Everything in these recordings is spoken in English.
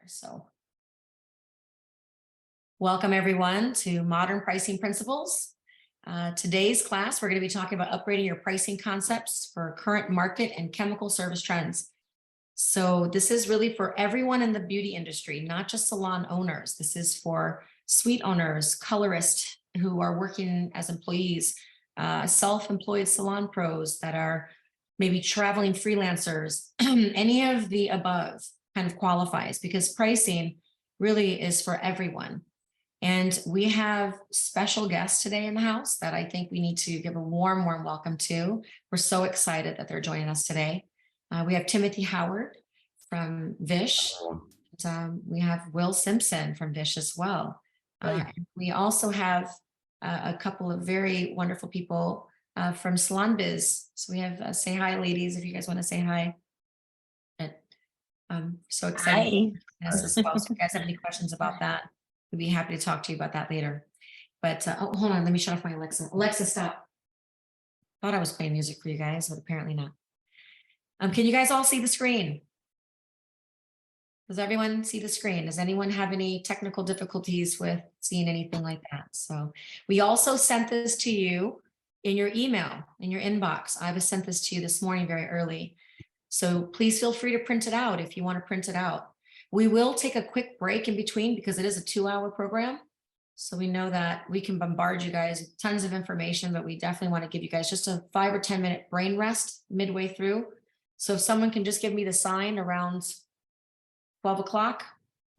So welcome everyone to Modern Pricing Principles. Today's class, we're going to be talking about upgrading your pricing concepts for current market and chemical service trends. So this is really for everyone in the beauty industry, not just salon owners. This is for suite owners, colorists who are working as employees, self-employed salon pros that are maybe traveling freelancers, any of the above kind of qualifies, because pricing really is for everyone. And we have special guests today in the house that I think we need to give a warm welcome to. We're so excited that they're joining us today. We have Tim Howard from Vish. We have Will Simpson from Vish as well. We also have a couple of very wonderful people from Salon Biz. So we have say hi, ladies, if you guys want to say hi. I'm so excited. As well. So if you guys have any questions about that, we'd be happy to talk to you about that later. But oh, hold on, let me shut off my Alexa. Alexa, stop. Thought I was playing music for you guys, but apparently not. Can you guys all see the screen? Does everyone see the screen? Does anyone have any technical difficulties with seeing anything like that? So we also sent this to you in your email, in your inbox. I was sent this to you this morning very early. So please feel free to print it out if you want to print it out. We will take a quick break in between because it is a 2-hour program. So we know that we can bombard you guys with tons of information, but we definitely want to give you guys just a 5 or 10 minute brain rest midway through. So if someone can just give me the sign around 12 o'clock,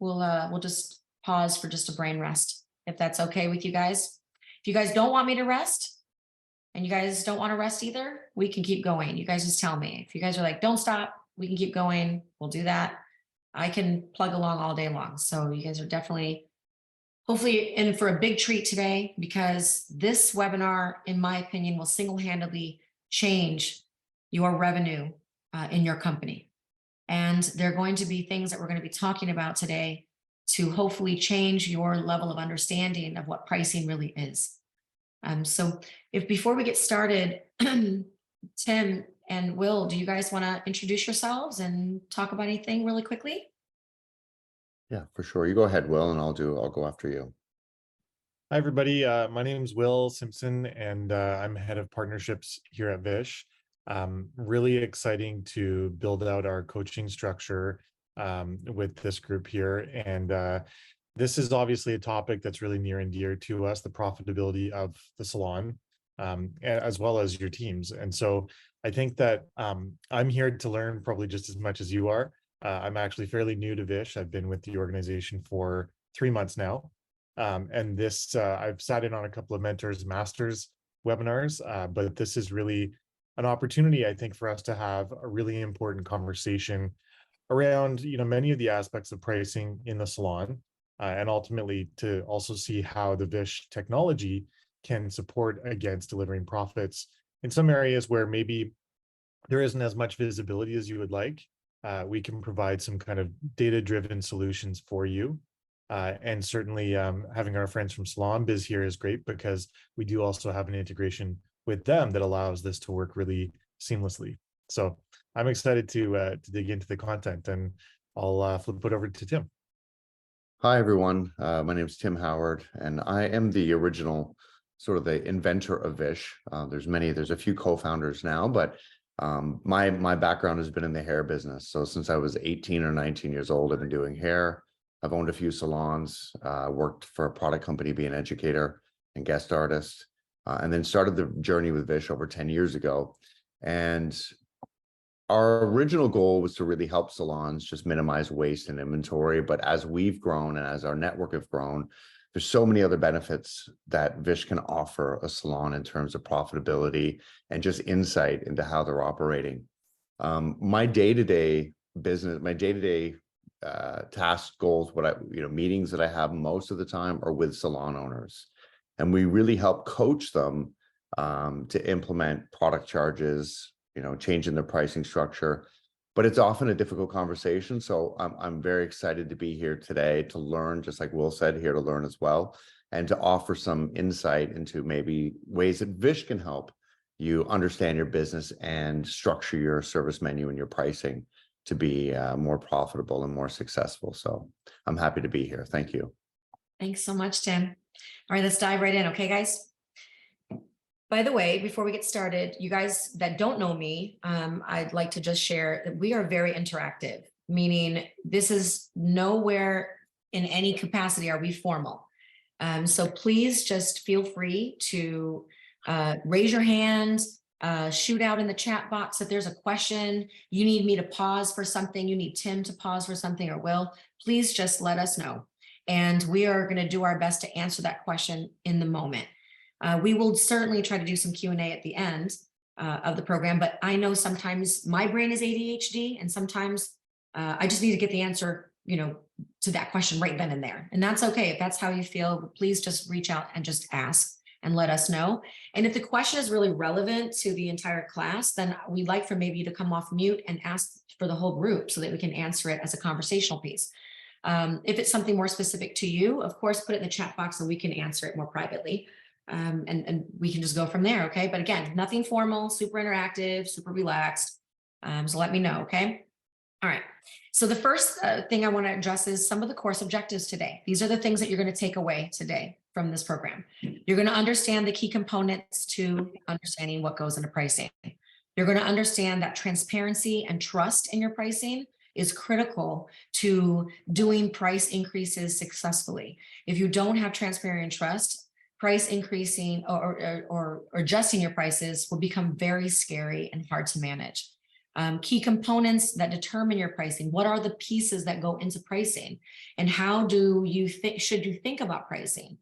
we'll just pause for just a brain rest, if that's okay with you guys. If you guys don't want me to rest, and you guys don't want to rest either, we can keep going. You guys just tell me. If you guys are like, don't stop, we can keep going, we'll do that. I can plug along all day long. So you guys are definitely, hopefully in for a big treat today, because this webinar, in my opinion, will single-handedly change your revenue in your company. And there are going to be things that we're going to be talking about today to hopefully change your level of understanding of what pricing really is. So if before we get started, Tim and Will, do you guys want to introduce yourselves and talk about anything really quickly? Yeah, for sure. You go ahead, Will, and I'll go after you. Hi, everybody. My name is Will Simpson, and I'm head of partnerships here at Vish. Really exciting to build out our coaching structure with this group here. And this is obviously a topic that's really near and dear to us, the profitability of the salon, as well as your teams. And so I think that I'm here to learn probably just as much as you are. I'm actually fairly new to Vish. I've been with the organization for 3 months now. And this, I've sat in on a couple of mentors, masters webinars, but this is really an opportunity, I think, for us to have a really important conversation around, many of the aspects of pricing in the salon, and ultimately to also see how the Vish technology can support against delivering profits in some areas where maybe there isn't as much visibility as you would like. We can provide some kind of data-driven solutions for you. And certainly having our friends from Salon Biz here is great, because we do also have an integration with them that allows this to work really seamlessly. So I'm excited to dig into the content, and I'll flip it over to Tim. Hi, everyone. My name is Tim Howard, and I am the original sort of the inventor of Vish. There's a few co-founders now, but my background has been in the hair business. So since I was 18 or 19 years old, I've been doing hair. I've owned a few salons, worked for a product company, being an educator and guest artist, and then started the journey with Vish over 10 years ago. And our original goal was to really help salons just minimize waste and inventory. But as we've grown and as our network have grown, there's so many other benefits that Vish can offer a salon in terms of profitability and just insight into how they're operating. My day-to-day business, my day-to-day task goals, meetings that I have most of the time are with salon owners, and we really help coach them to implement product charges, changing their pricing structure. But it's often a difficult conversation. So I'm very excited to be here today to learn, just like Will said, here to learn as well, and to offer some insight into maybe ways that Vish can help you understand your business and structure your service menu and your pricing to be more profitable and more successful. So I'm happy to be here. Thank you. Thanks so much, Tim. All right, let's dive right in. Okay, guys. By the way, before we get started, you guys that don't know me, I'd like to just share that we are very interactive, meaning this is nowhere in any capacity are we formal. So please just feel free to raise your hand, shoot out in the chat box if there's a question, you need me to pause for something, you need Tim to pause for something, or Will, please just let us know. And we are going to do our best to answer that question in the moment. We will certainly try to do some Q&A at the end of the program, but I know sometimes my brain is ADHD and sometimes I just need to get the answer, to that question right then and there. And that's okay. If that's how you feel, please just reach out and just ask and let us know. And if the question is really relevant to the entire class, then we'd like for maybe you to come off mute and ask for the whole group so that we can answer it as a conversational piece. If it's something more specific to you, of course, put it in the chat box and we can answer it more privately. And we can just go from there. Okay. But again, nothing formal, super interactive, super relaxed. So let me know. Okay. All right. So the first thing I want to address is some of the course objectives today. These are the things that you're going to take away today from this program. You're going to understand the key components to understanding what goes into pricing. You're going to understand that transparency and trust in your pricing is critical to doing price increases successfully. If you don't have transparency and trust, price increasing or adjusting your prices will become very scary and hard to manage. Key components that determine your pricing. What are the pieces that go into pricing? And how do you think, should you think about pricing?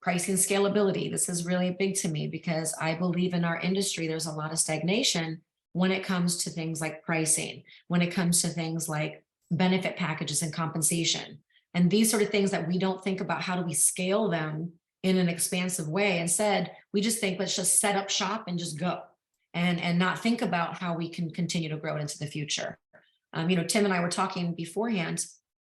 Pricing scalability. This is really big to me because I believe in our industry, there's a lot of stagnation when it comes to things like pricing, when it comes to things like benefit packages and compensation. And these sort of things that we don't think about, how do we scale them in an expansive way? Instead, we just think, let's just set up shop and just go. And not think about how we can continue to grow it into the future. Tim and I were talking beforehand,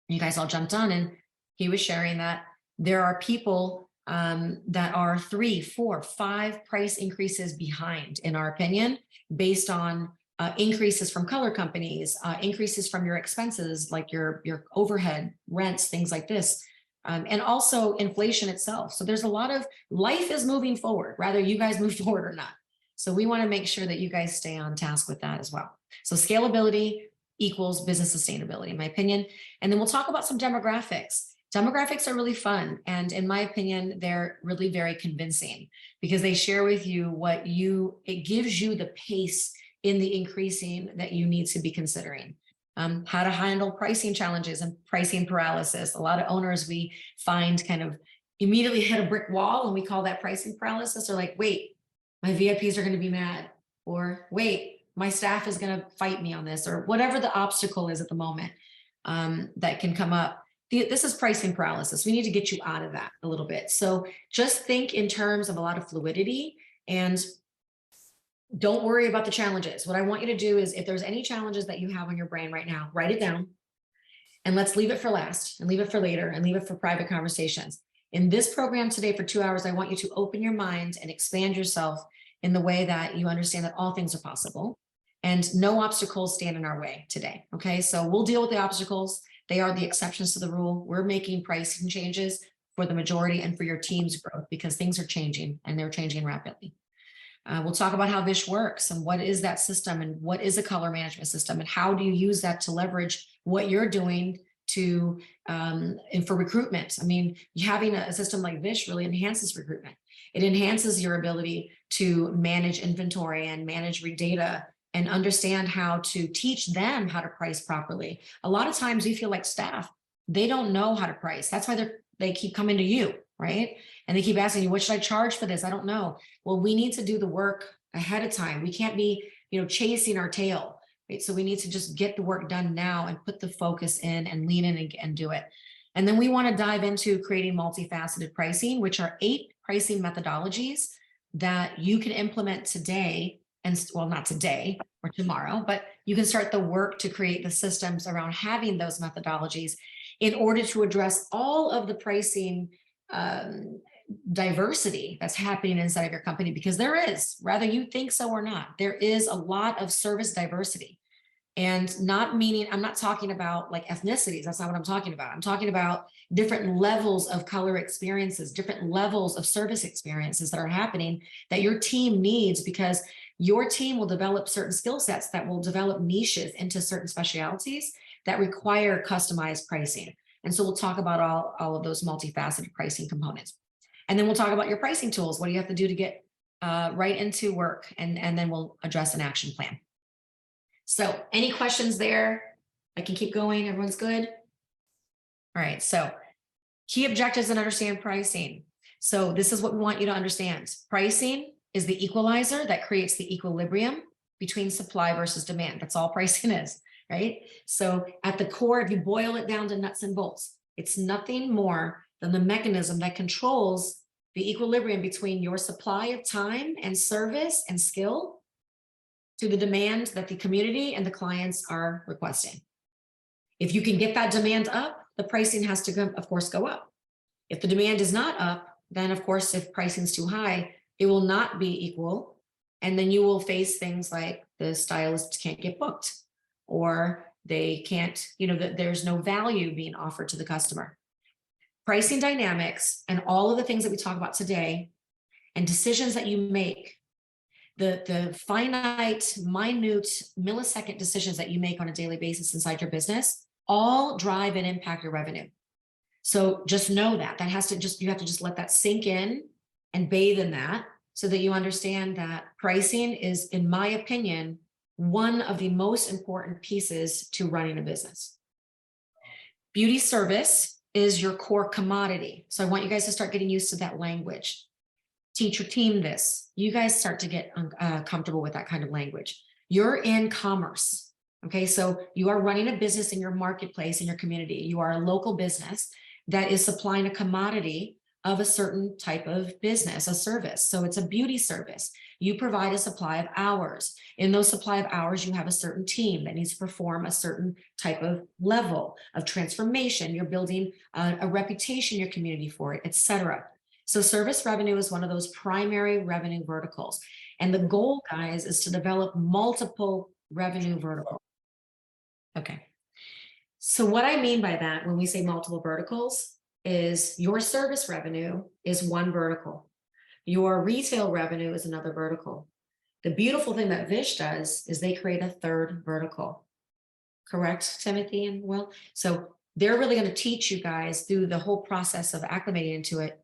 you guys all jumped on, and he was sharing that there are people that are 3, 4, 5 price increases behind, in our opinion, based on increases from color companies, increases from your expenses, like your overhead, rents, things like this, and also inflation itself. So there's a lot of life is moving forward, whether you guys move forward or not. So we want to make sure that you guys stay on task with that as well. So scalability equals business sustainability, in my opinion. And then we'll talk about some demographics. Demographics are really fun. And in my opinion, they're really very convincing because they share with you it gives you the pace in the increasing that you need to be considering. How to handle pricing challenges and pricing paralysis. A lot of owners we find kind of immediately hit a brick wall, and we call that pricing paralysis. They're like, wait, my VIPs are going to be mad, or wait, my staff is going to fight me on this, or whatever the obstacle is at the moment that can come up. This is pricing paralysis. We need to get you out of that a little bit. So just think in terms of a lot of fluidity and don't worry about the challenges. What I want you to do is if there's any challenges that you have on your brain right now, write it down and let's leave it for last and leave it for later and leave it for private conversations. In this program today for 2 hours, I want you to open your mind and expand yourself in the way that you understand that all things are possible and no obstacles stand in our way today. Okay, so we'll deal with the obstacles. They are the exceptions to the rule. We're making pricing changes for the majority and for your team's growth because things are changing and they're changing rapidly. We'll talk about how Vish works and what is that system and what is a color management system and how do you use that to leverage what you're doing to and for recruitment. I mean, having a system like Vish really enhances recruitment. It enhances your ability to manage inventory and manage data and understand how to teach them how to price properly. A lot of times we feel like staff, they don't know how to price. That's why they keep coming to you, right? And they keep asking you, what should I charge for this? I don't know. Well, we need to do the work ahead of time. We can't be, chasing our tail. Right? So we need to just get the work done now and put the focus in and lean in and do it. And then we want to dive into creating multifaceted pricing, which are 8 pricing methodologies that you can implement today. And well, not today or tomorrow, but you can start the work to create the systems around having those methodologies in order to address all of the pricing diversity that's happening inside of your company, because there is, whether you think so or not, there is a lot of service diversity. And not meaning, I'm not talking about like ethnicities. That's not what I'm talking about. I'm talking about different levels of color experiences, different levels of service experiences that are happening that your team needs, because your team will develop certain skill sets that will develop niches into certain specialties that require customized pricing. And so we'll talk about all of those multifaceted pricing components. And then we'll talk about your pricing tools. What do you have to do to get right into work? And then we'll address an action plan. So any questions there? I can keep going. Everyone's good? All right. So key objectives and understand pricing. So this is what we want you to understand. Pricing is the equalizer that creates the equilibrium between supply versus demand. That's all pricing is, right? So at the core, if you boil it down to nuts and bolts, it's nothing more than the mechanism that controls the equilibrium between your supply of time and service and skill to the demand that the community and the clients are requesting. If you can get that demand up, the pricing has to, of course, go up. If the demand is not up, then of course, if pricing is too high, it will not be equal. And then you will face things like the stylists can't get booked, or they can't, that there's no value being offered to the customer. Pricing dynamics and all of the things that we talk about today and decisions that you make, the finite, minute, millisecond decisions that you make on a daily basis inside your business all drive and impact your revenue. So just know that you have to just let that sink in and bathe in that, so that you understand that pricing is, in my opinion, one of the most important pieces to running a business. Beauty service is your core commodity. So I want you guys to start getting used to that language. Teach your team this. You guys start to get comfortable with that kind of language. You're in commerce. Okay, so you are running a business in your marketplace, in your community. You are a local business that is supplying a commodity of a certain type of business, a service. So it's a beauty service. You provide a supply of hours. In those supply of hours, you have a certain team that needs to perform a certain type of level of transformation. You're building a reputation in your community for it, etc. So service revenue is one of those primary revenue verticals. And the goal, guys, is to develop multiple revenue verticals. Okay. So what I mean by that when we say multiple verticals is your service revenue is one vertical. Your retail revenue is another vertical. The beautiful thing that Vish does is they create a third vertical. Correct, Timothy and Will? So they're really going to teach you guys through the whole process of acclimating into it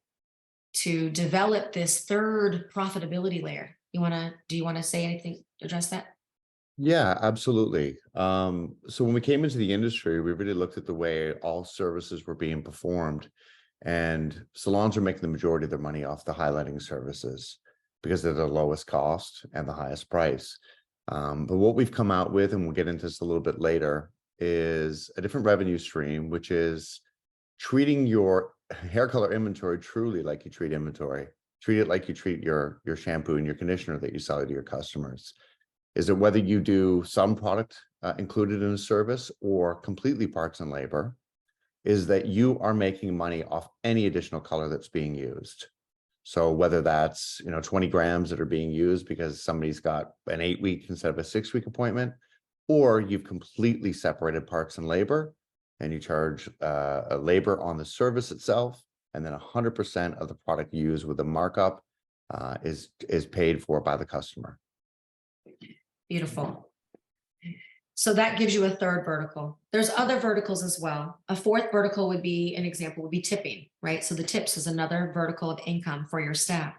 to develop this third profitability layer. Do you want to say anything to address that? Yeah, absolutely. So when we came into the industry, we really looked at the way all services were being performed, and salons are making the majority of their money off the highlighting services because they're the lowest cost and the highest price. But what we've come out with, and we'll get into this a little bit later, is a different revenue stream, which is treating your hair color inventory truly like you treat inventory. Treat it like you treat your shampoo and your conditioner that you sell to your customers. Is it whether you do some product included in a service or completely parts and labor, is that you are making money off any additional color that's being used. So whether that's 20 grams that are being used because somebody's got an 8-week instead of a 6-week appointment, or you've completely separated parts and labor and you charge a labor on the service itself, and then 100% of the product used with a markup is paid for by the customer. Beautiful. So that gives you a third vertical. There's other verticals as well. A fourth vertical would be, an example would be tipping, right? So the tips is another vertical of income for your staff,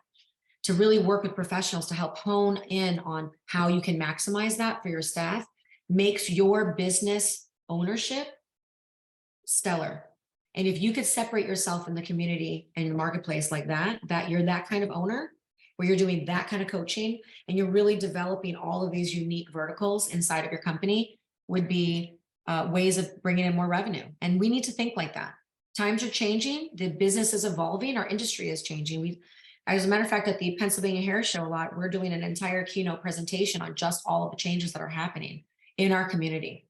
to really work with professionals to help hone in on how you can maximize that for your staff, makes your business ownership stellar. And if you could separate yourself in the community and your marketplace like that you're that kind of owner, where you're doing that kind of coaching and you're really developing all of these unique verticals inside of your company, would be ways of bringing in more revenue. And we need to think like that. Times are changing. The business is evolving. Our industry is changing. As a matter of fact, at the Pennsylvania Hair Show we're doing an entire keynote presentation on just all of the changes that are happening in our community.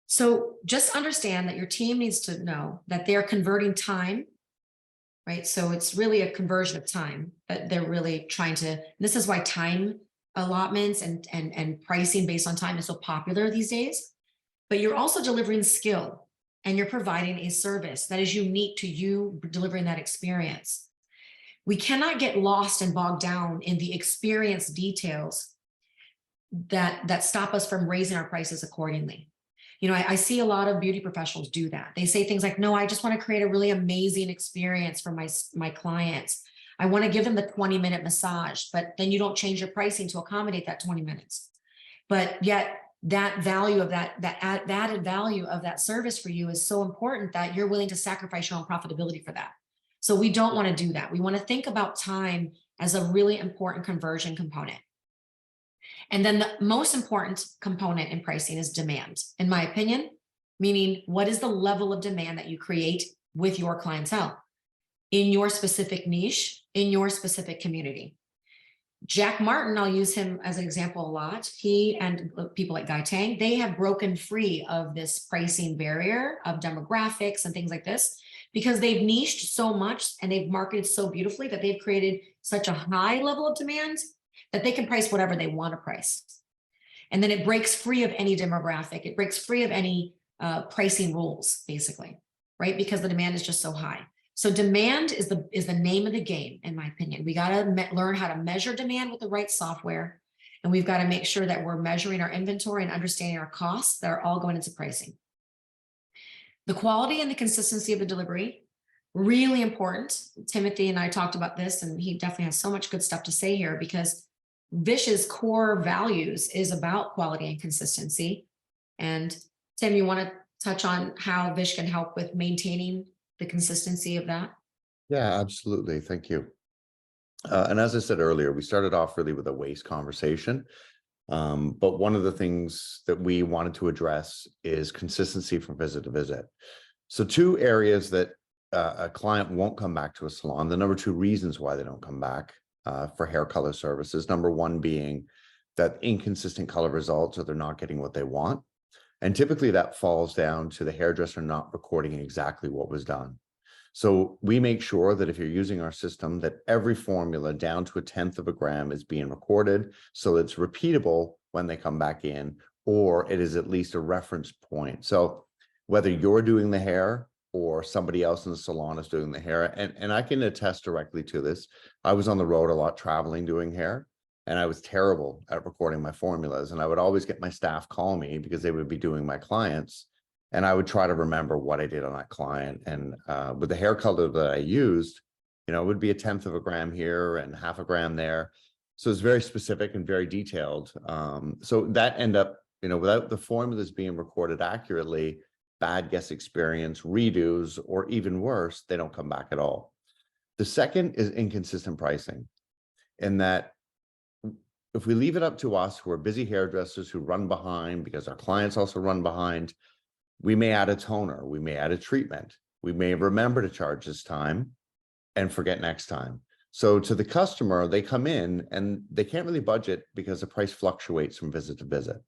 So just understand that your team needs to know that they're converting time, right? So it's really a conversion of time, but they're really trying to, this is why time allotments and pricing based on time is so popular these days, but you're also delivering skill and you're providing a service that is unique to you delivering that experience. We cannot get lost and bogged down in the experience details that stop us from raising our prices accordingly. You know, I see a lot of beauty professionals do that. They say things like, no, I just want to create a really amazing experience for my clients. I want to give them the 20-minute massage, but then you don't change your pricing to accommodate that 20 minutes. But yet that value of that added value of that service for you is so important that you're willing to sacrifice your own profitability for that. So we don't want to do that. We want to think about time as a really important conversion component. And then the most important component in pricing is demand, in my opinion, meaning what is the level of demand that you create with your clientele in your specific niche, in your specific community. Jack Martin, I'll use him as an example a lot. He and people like Guy Tang, they have broken free of this pricing barrier of demographics and things like this because they've niched so much and they've marketed so beautifully that they've created such a high level of demand that they can price whatever they want to price. And then it breaks free of any demographic. It breaks free of any pricing rules, basically, right? Because the demand is just so high. So demand is the name of the game, in my opinion. We got to learn how to measure demand with the right software. And we've got to make sure that we're measuring our inventory and understanding our costs that are all going into pricing. The quality and the consistency of the delivery, really important. Timothy and I talked about this, and he definitely has so much good stuff to say here because Vish's core values is about quality and consistency. And Tim, you want to touch on how Vish can help with maintaining the consistency of that? Yeah, absolutely. Thank you. And as I said earlier, we started off really with a waste conversation. But one of the things that we wanted to address is consistency from visit to visit. So two areas that a client won't come back to a salon, the number two reasons why they don't come back for hair color services. Number one being that inconsistent color results, or they're not getting what they want. And typically that falls down to the hairdresser not recording exactly what was done. So we make sure that if you're using our system, that every formula down to 1/10 of a gram is being recorded so it's repeatable when they come back in, or it is at least a reference point. So whether you're doing the hair or somebody else in the salon is doing the hair, and I can attest directly to this. I was on the road a lot traveling doing hair, and I was terrible at recording my formulas. And I would always get my staff call me because they would be doing my clients. And I would try to remember what I did on that client. And with the hair color that I used, you know, it would be 1/10 of a gram here and 1/2 a gram there. So it's very specific and very detailed. So that end up, you know, without the formulas being recorded accurately, bad guest experience, redos, or even worse, they don't come back at all. The second is inconsistent pricing, in that if we leave it up to us, who are busy hairdressers who run behind because our clients also run behind, we may add a toner, we may add a treatment, we may remember to charge this time and forget next time. So to the customer, they come in and they can't really budget because the price fluctuates from visit to visit.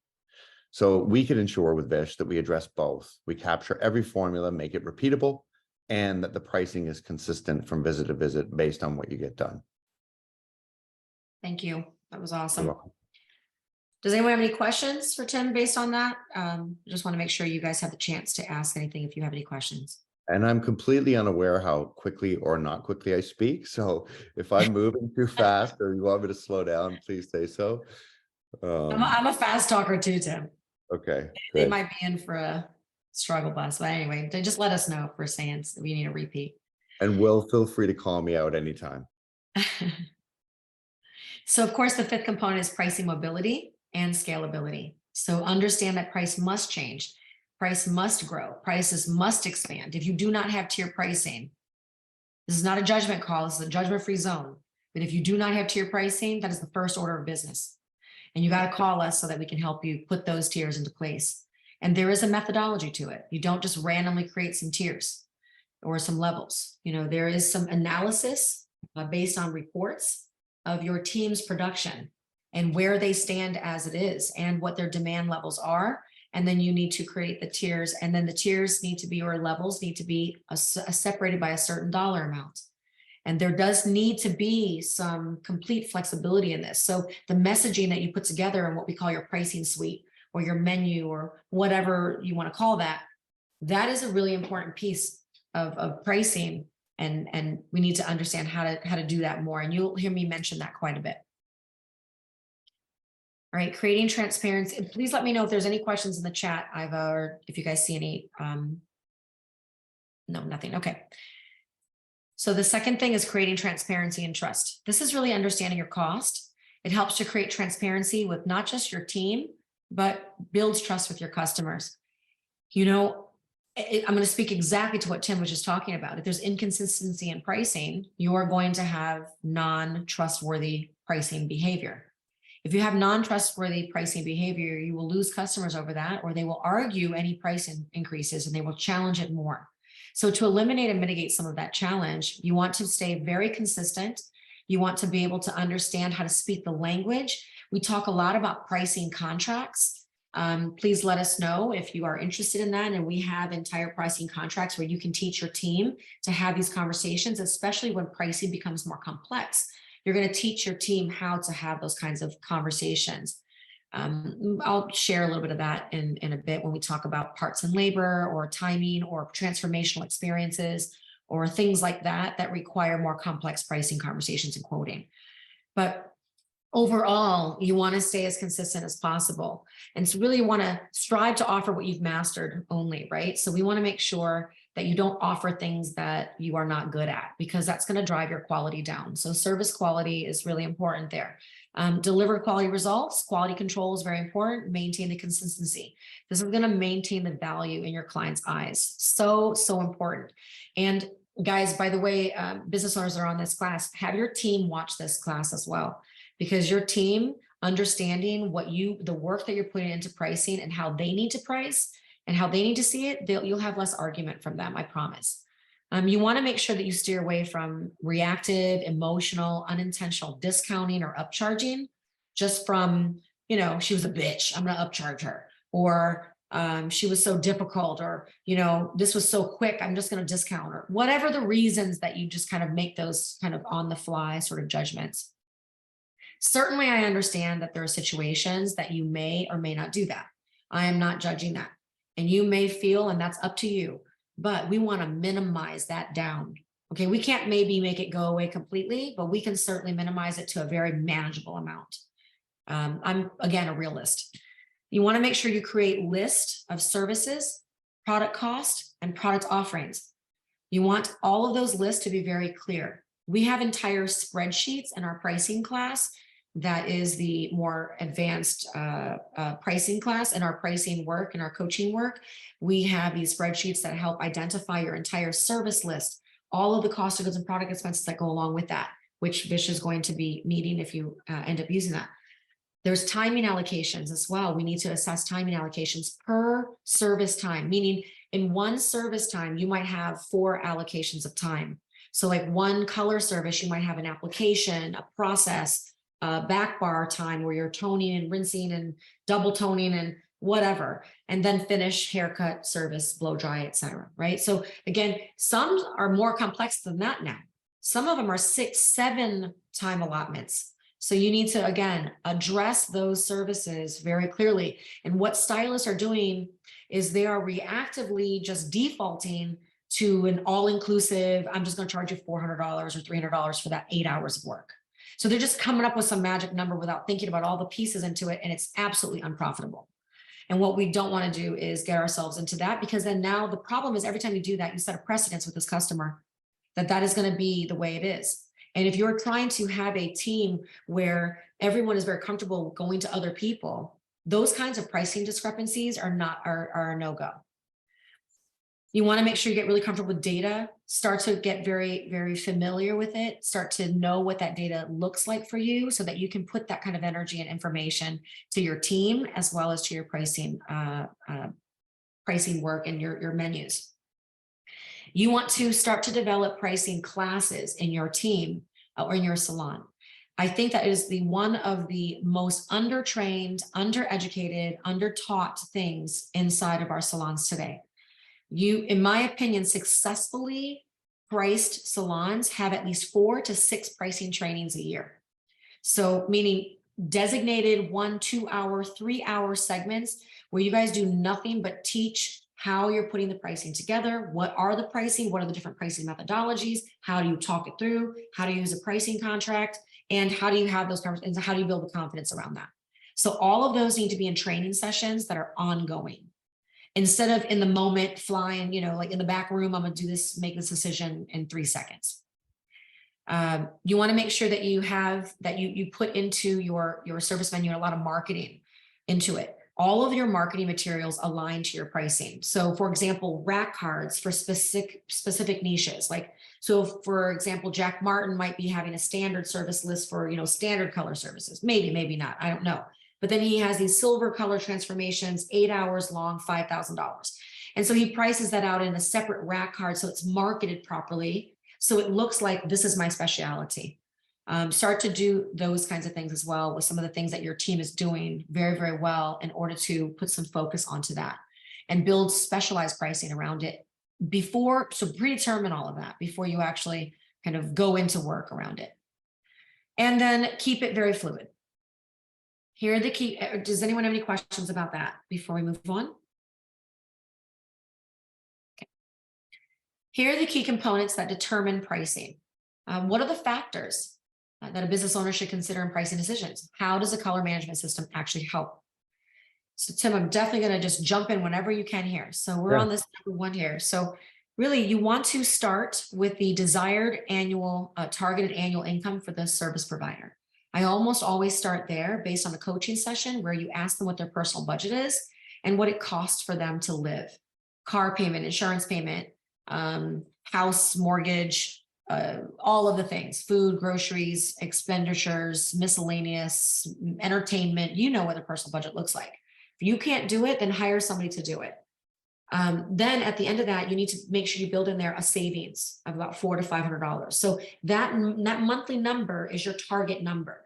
So we can ensure with Vish that we address both. We capture every formula, make it repeatable, and that the pricing is consistent from visit to visit based on what you get done. Thank you. That was awesome. You're welcome. Does anyone have any questions for Tim based on that? Just want to make sure you guys have the chance to ask anything if you have any questions. And I'm completely unaware how quickly or not quickly I speak. So if I'm moving too fast or you want me to slow down, please say so. I'm a fast talker too, Tim. Okay. They Good. might be in for a struggle bus, but anyway, they just let us know if we're saying we need a repeat. And Will, feel free to call me out anytime. So of course, the fifth component is pricing mobility and scalability. So understand that price must change. Price must grow. Prices must expand. If you do not have tier pricing, this is not a judgment call. This is a judgment-free zone. But if you do not have tier pricing, that is the first order of business. And you got to call us so that we can help you put those tiers into place. And there is a methodology to it. You don't just randomly create some tiers or some levels. You know, there is some analysis based on reports of your team's production and where they stand as it is and what their demand levels are. And then you need to create the tiers, and then the tiers need to be, or levels need to be separated by a certain dollar amount. And there does need to be some complete flexibility in this. So the messaging that you put together in what we call your pricing suite or your menu or whatever you want to call that, that is a really important piece of pricing. And we need to understand how to do that more. And you'll hear me mention that quite a bit. All right, creating transparency. Please let me know if there's any questions in the chat, or if you guys see any. No, nothing. Okay. So the second thing is creating transparency and trust. This is really understanding your cost. It helps to create transparency with not just your team, but builds trust with your customers. You know, I'm going to speak exactly to what Tim was just talking about. If there's inconsistency in pricing, you are going to have non-trustworthy pricing behavior. If you have non-trustworthy pricing behavior, you will lose customers over that, or they will argue any price increases and they will challenge it more. So to eliminate and mitigate some of that challenge, you want to stay very consistent. You want to be able to understand how to speak the language. We talk a lot about pricing contracts. Please let us know if you are interested in that. And we have entire pricing contracts where you can teach your team to have these conversations, especially when pricing becomes more complex. You're going to teach your team how to have those kinds of conversations. I'll share a little bit of that in a bit when we talk about parts and labor or timing or transformational experiences or things like that that require more complex pricing conversations and quoting. But overall, you want to stay as consistent as possible. And so really you want to strive to offer what you've mastered only, right? So we want to make sure that you don't offer things that you are not good at, because that's going to drive your quality down. So service quality is really important there. Deliver quality results. Quality control is very important. Maintain the consistency. This is going to maintain the value in your client's eyes. So important. And guys, by the way, business owners that are on this class, have your team watch this class as well, because your team understanding the work that you're putting into pricing and how they need to price and how they need to see it, you'll have less argument from them, I promise. You want to make sure that you steer away from reactive, emotional, unintentional discounting or upcharging just from, you know, she was a bitch, I'm going to upcharge her, or she was so difficult, or, you know, this was so quick, I'm just going to discount her. Whatever the reasons that you just kind of make those kind of on the fly sort of judgments. Certainly, I understand that there are situations that you may or may not do that. I am not judging that. And you may feel, and that's up to you, but we want to minimize that down. Okay, we can't maybe make it go away completely, but we can certainly minimize it to a very manageable amount. I'm, again, a realist. You want to make sure you create lists of services, product cost, and product offerings. You want all of those lists to be very clear. We have entire spreadsheets in our pricing class. That is the more advanced pricing class. And our pricing work and our coaching work, we have these spreadsheets that help identify your entire service list, all of the cost of goods and product expenses that go along with that, which Vish is going to be needing if you end up using that. There's timing allocations as well. We need to assess timing allocations per service time, meaning in one service time, you might have 4 allocations of time. So like one color service, you might have an application, a process, back bar time where you're toning and rinsing and double toning and whatever, and then finish, haircut, service, blow dry, etc. Right? So again, some are more complex than that now. Some of them are 6, 7 time allotments. So you need to, again, address those services very clearly. And what stylists are doing is they are reactively just defaulting to an all-inclusive, I'm just going to charge you $400 or $300 for that 8 hours of work. So they're just coming up with some magic number without thinking about all the pieces into it, and it's absolutely unprofitable. And what we don't want to do is get ourselves into that, because then now the problem is every time you do that, you set a precedence with this customer that is going to be the way it is. And if you're trying to have a team where everyone is very comfortable going to other people, those kinds of pricing discrepancies are a no-go. You want to make sure you get really comfortable with data, start to get very, very familiar with it, start to know what that data looks like for you so that you can put that kind of energy and information to your team as well as to your pricing work and your menus. You want to start to develop pricing classes in your team or in your salon. I think that is one of the most undertrained, undereducated, undertaught things inside of our salons today. You, in my opinion, successfully priced salons have at least 4 to 6 pricing trainings a year. So meaning designated 1, 2 hour, 3 hour segments where you guys do nothing but teach how you're putting the pricing together. What are the pricing? What are the different pricing methodologies? How do you talk it through? How to use a pricing contract? And how do you have those conversations? How do you build the confidence around that? So all of those need to be in training sessions that are ongoing. Instead of in the moment flying, like in the back room, I'm gonna do this, make this decision in 3 seconds. You want to make sure that you put into your service menu a lot of marketing into it. All of your marketing materials align to your pricing. So for example, rack cards for specific niches. Like, so for example, Jack Martin might be having a standard service list for, standard color services. Maybe not, I don't know. But then he has these silver color transformations, 8 hours long, $5,000. And so he prices that out in a separate rack card. So it's marketed properly. So it looks like this is my specialty. Start to do those kinds of things as well with some of the things that your team is doing very, very well in order to put some focus onto that and build specialized pricing around it so predetermine all of that before you actually kind of go into work around it. And then keep it very fluid. Here are the key. Does anyone have any questions about that before we move on? Okay. Here are the key components that determine pricing. What are the factors that a business owner should consider in pricing decisions? How does a color management system actually help? So Tim, I'm definitely going to just jump in whenever you can here. So we're on this number 1 here. So really you want to start with the desired annual, targeted annual income for the service provider. I almost always start there based on a coaching session where you ask them what their personal budget is and what it costs for them to live. Car payment, insurance payment, house mortgage, all of the things, food, groceries, expenditures, miscellaneous, entertainment, what the personal budget looks like. If you can't do it, then hire somebody to do it. Then at the end of that, you need to make sure you build in there a savings of about $400 to $500. So that monthly number is your target number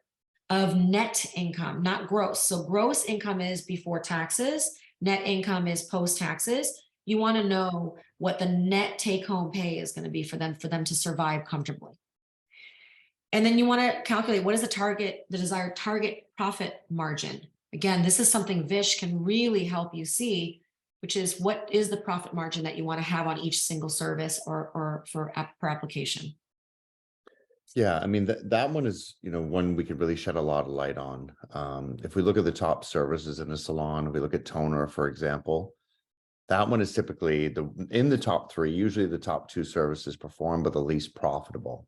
of net income, not gross. So gross income is before taxes. Net income is post taxes. You want to know what the net take home pay is going to be for them to survive comfortably. And then you want to calculate what is the desired target profit margin. Again, this is something Vish can really help you see, which is what is the profit margin that you want to have on each single service or per application. Yeah, I mean, that one is, one we could really shed a lot of light on. If we look at the top services in a salon, if we look at toner, for example, that one is typically in the top 3, usually the top 2 services perform, but the least profitable.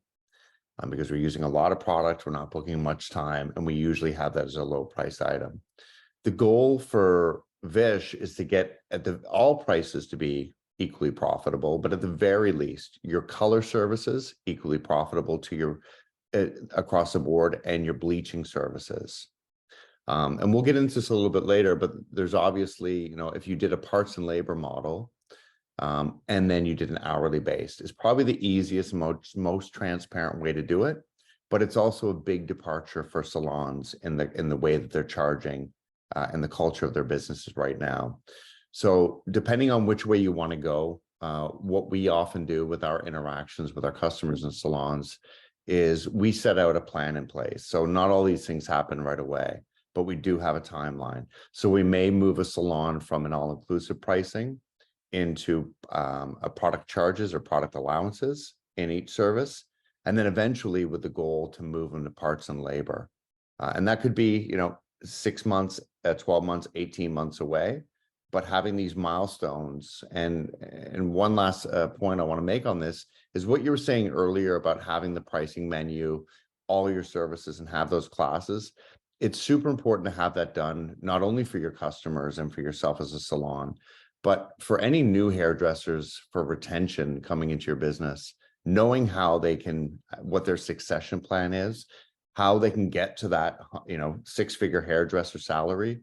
Because we're using a lot of product, we're not booking much time, and we usually have that as a low price item. The goal for Vish is to get all prices to be equally profitable, but at the very least, your color services equally profitable to your across the board, and your bleaching services. And we'll get into this a little bit later, but there's obviously, if you did a parts and labor model, and then you did an hourly based, is probably the easiest, most transparent way to do it. But it's also a big departure for salons in the way that they're charging and the culture of their businesses right now. So depending on which way you want to go, what we often do with our interactions with our customers and salons is we set out a plan in place. So not all these things happen right away, but we do have a timeline. So we may move a salon from an all-inclusive pricing into a product charges or product allowances in each service, and then eventually with the goal to move them to parts and labor. And that could be, 6 months, 12 months, 18 months away. But having these milestones, and one last point I want to make on this is what you were saying earlier about having the pricing menu, all your services, and have those classes. It's super important to have that done, not only for your customers and for yourself as a salon, but for any new hairdressers for retention coming into your business, knowing how they can, what their succession plan is, how they can get to that, 6-figure hairdresser salary.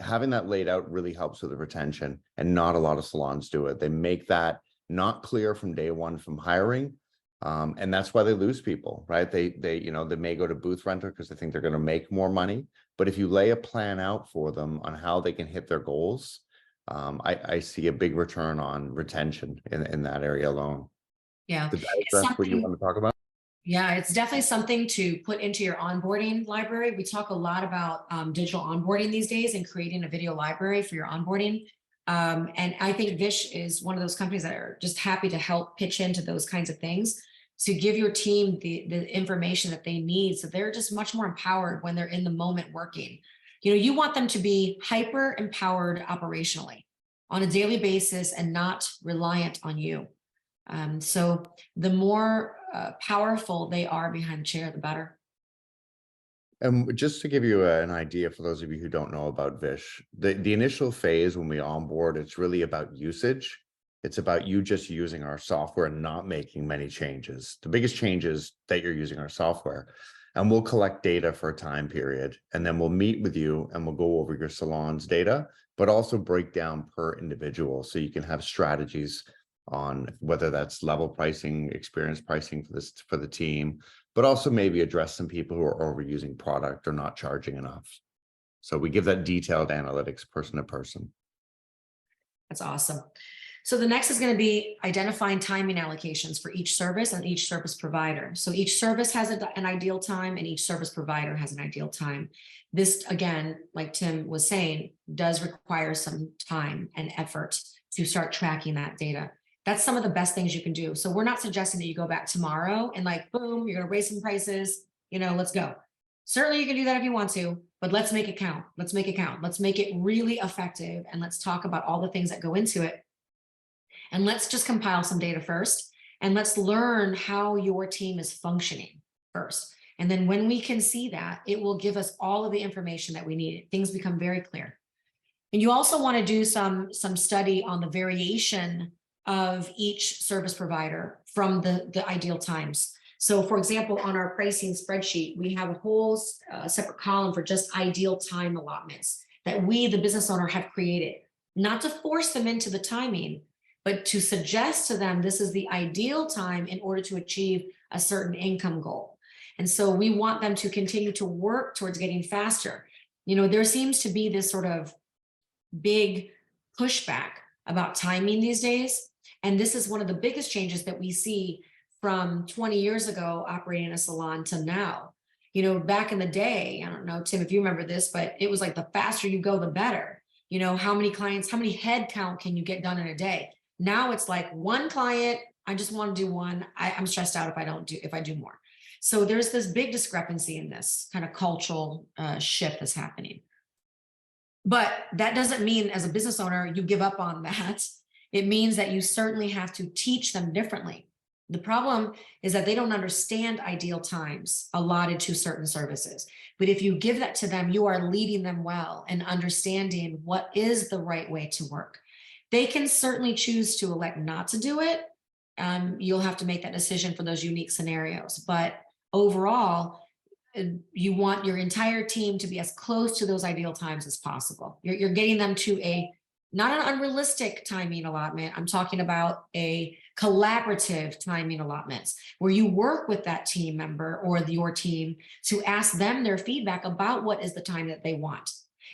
Having that laid out really helps with the retention, and not a lot of salons do it. They make that not clear from day one from hiring. And that's why they lose people, right? They may go to booth renter because they think they're going to make more money. But if you lay a plan out for them on how they can hit their goals, I see a big return on retention in that area alone. Yeah. Did that It's address what you something, want to talk about? yeah, it's definitely something to put into your onboarding library. We talk a lot about digital onboarding these days and creating a video library for your onboarding. And I think Vish is one of those companies that are just happy to help pitch into those kinds of things to give your team the information that they need. So they're just much more empowered when they're in the moment working. You know, you want them to be hyper empowered operationally on a daily basis and not reliant on you. So the more powerful they are behind the chair, the better. And just to give you an idea for those of you who don't know about Vish, the initial phase when we onboard, it's really about usage. It's about you just using our software and not making many changes. The biggest change is that you're using our software, and we'll collect data for a time period, and then we'll meet with you and we'll go over your salon's data, but also break down per individual so you can have strategies on whether that's level pricing, experience pricing for the team, but also maybe address some people who are overusing product or not charging enough. So we give that detailed analytics person to person. That's awesome. So the next is going to be identifying timing allocations for each service and each service provider. So each service has an ideal time and each service provider has an ideal time. This, again, like Tim was saying, does require some time and effort to start tracking that data. That's some of the best things you can do. So we're not suggesting that you go back tomorrow and like, boom, you're going to raise some prices, you know, let's go. Certainly you can do that if you want to, but let's make it count. Let's make it count. Let's make it really effective. And let's talk about all the things that go into it. And let's just compile some data first. And let's learn how your team is functioning first. And then when we can see that, it will give us all of the information that we need. Things become very clear. And you also want to do some study on the variation of each service provider from the ideal times. So for example, on our pricing spreadsheet, we have a whole separate column for just ideal time allotments that we, the business owner, have created, not to force them into the timing, but to suggest to them this is the ideal time in order to achieve a certain income goal. And so we want them to continue to work towards getting faster. You know, there seems to be this sort of big pushback about timing these days. And this is one of the biggest changes that we see from 20 years ago operating a salon to now. You know, back in the day, I don't know, Tim, if you remember this, but it was like the faster you go, the better. You know, how many clients, how many head count can you get done in a day? Now it's like one client, I just want to do one. I'm stressed out if I do more. So there's this big discrepancy in this kind of cultural shift that's happening. But that doesn't mean as a business owner, you give up on that. It means that you certainly have to teach them differently. The problem is that they don't understand ideal times allotted to certain services. But if you give that to them, you are leading them well and understanding what is the right way to work. They can certainly choose to elect not to do it. You'll have to make that decision for those unique scenarios. But overall, you want your entire team to be as close to those ideal times as possible. You're getting them to not an unrealistic timing allotment. I'm talking about a collaborative timing allotments where you work with that team member or your team to ask them their feedback about what is the time that they want.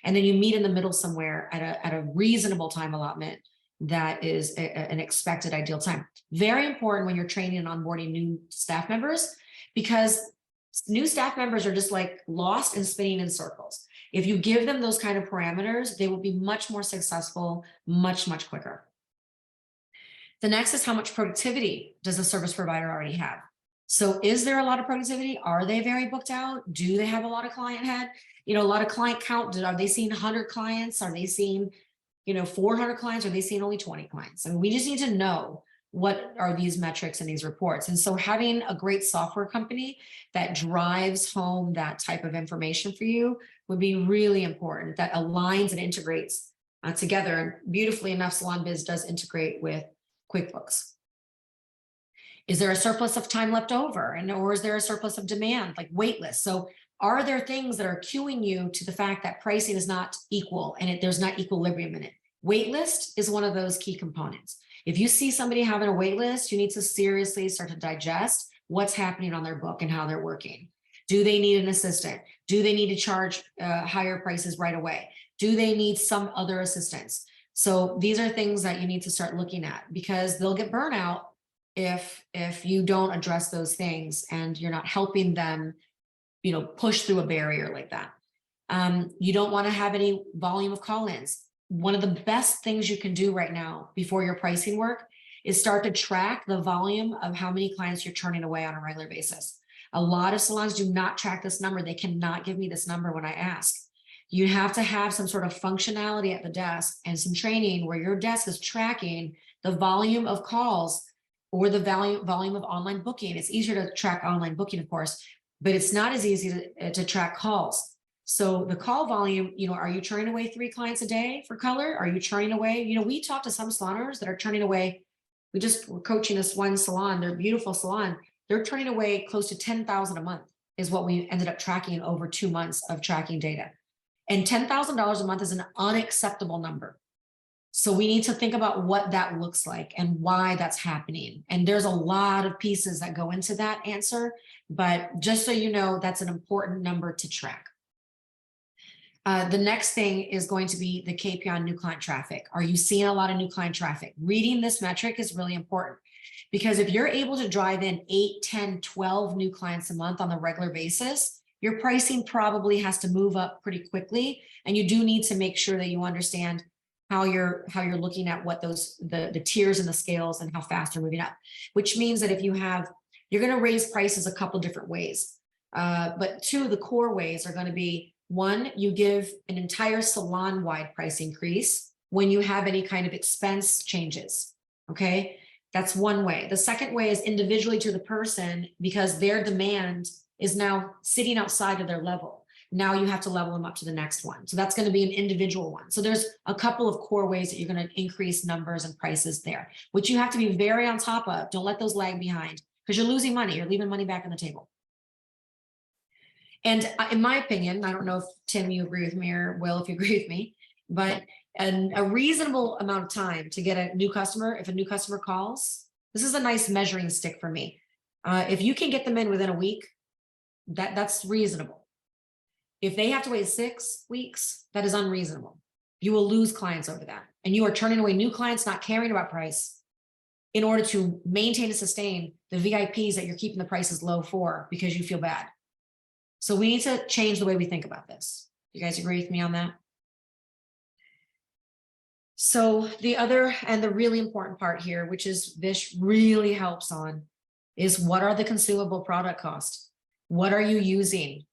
And then you meet in the middle somewhere at a reasonable time allotment that is an expected ideal time. Very important when you're training and onboarding new staff members, because new staff members are just like lost and spinning in circles. If you give them those kind of parameters, they will be much more successful, much, much quicker. The next is how much productivity does the service provider already have? So is there a lot of productivity? Are they very booked out? Do they have a lot of client head? You know, a lot of client count. Are they seeing 100 clients? Are they seeing, 400 clients? Are they seeing only 20 clients? I mean, we just need to know what are these metrics and these reports. And so having a great software company that drives home that type of information for you would be really important, that aligns and integrates together. And beautifully enough, SalonBiz does integrate with QuickBooks. Is there a surplus of time left over? Or is there a surplus of demand, like wait lists? So are there things that are cueing you to the fact that pricing is not equal and there's not equilibrium in it? Wait list is one of those key components. If you see somebody having a wait list, you need to seriously start to digest what's happening on their book and how they're working. Do they need an assistant? Do they need to charge higher prices right away? Do they need some other assistance? So these are things that you need to start looking at, because they'll get burnout if you don't address those things and you're not helping them, push through a barrier like that. You don't want to have any volume of call-ins. One of the best things you can do right now before your pricing work is start to track the volume of how many clients you're turning away on a regular basis. A lot of salons do not track this number. They cannot give me this number when I ask. You have to have some sort of functionality at the desk and some training where your desk is tracking the volume of calls or the volume of online booking. It's easier to track online booking, of course, but it's not as easy to track calls. So the call volume, are you turning away 3 clients a day for color? Are you turning away, we talk to some saloners that are turning away. We're coaching this one salon, their beautiful salon. They're turning away close to 10,000 a month is what we ended up tracking over 2 months of tracking data. And $10,000 a month is an unacceptable number. So we need to think about what that looks like and why that's happening. And there's a lot of pieces that go into that answer, but just so you know, that's an important number to track. The next thing is going to be the KPI on new client traffic. Are you seeing a lot of new client traffic? Reading this metric is really important because if you're able to drive in 8, 10, 12 new clients a month on a regular basis, your pricing probably has to move up pretty quickly. And you do need to make sure that you understand how you're looking at what the tiers and the scales and how fast they're moving up, which means that if you're going to raise prices a couple different ways. But 2 of the core ways are going to be, 1, you give an entire salon-wide price increase when you have any kind of expense changes, okay? That's one way. The second way is individually to the person because their demand is now sitting outside of their level. Now you have to level them up to the next one. So that's going to be an individual one. So there's a couple of core ways that you're going to increase numbers and prices there, which you have to be very on top of. Don't let those lag behind because you're losing money. You're leaving money back on the table. And in my opinion, I don't know if Tim, you agree with me or Will, if you agree with me, but a reasonable amount of time to get a new customer, if a new customer calls, this is a nice measuring stick for me. If you can get them in within a week, that's reasonable. If they have to wait 6 weeks, that is unreasonable. You will lose clients over that. And you are turning away new clients, not caring about price in order to maintain and sustain the VIPs that you're keeping the prices low for because you feel bad. So we need to change the way we think about this. You guys agree with me on that? So the other and the really important part here, which is Vish really helps on, is what are the consumable product costs? What are you using?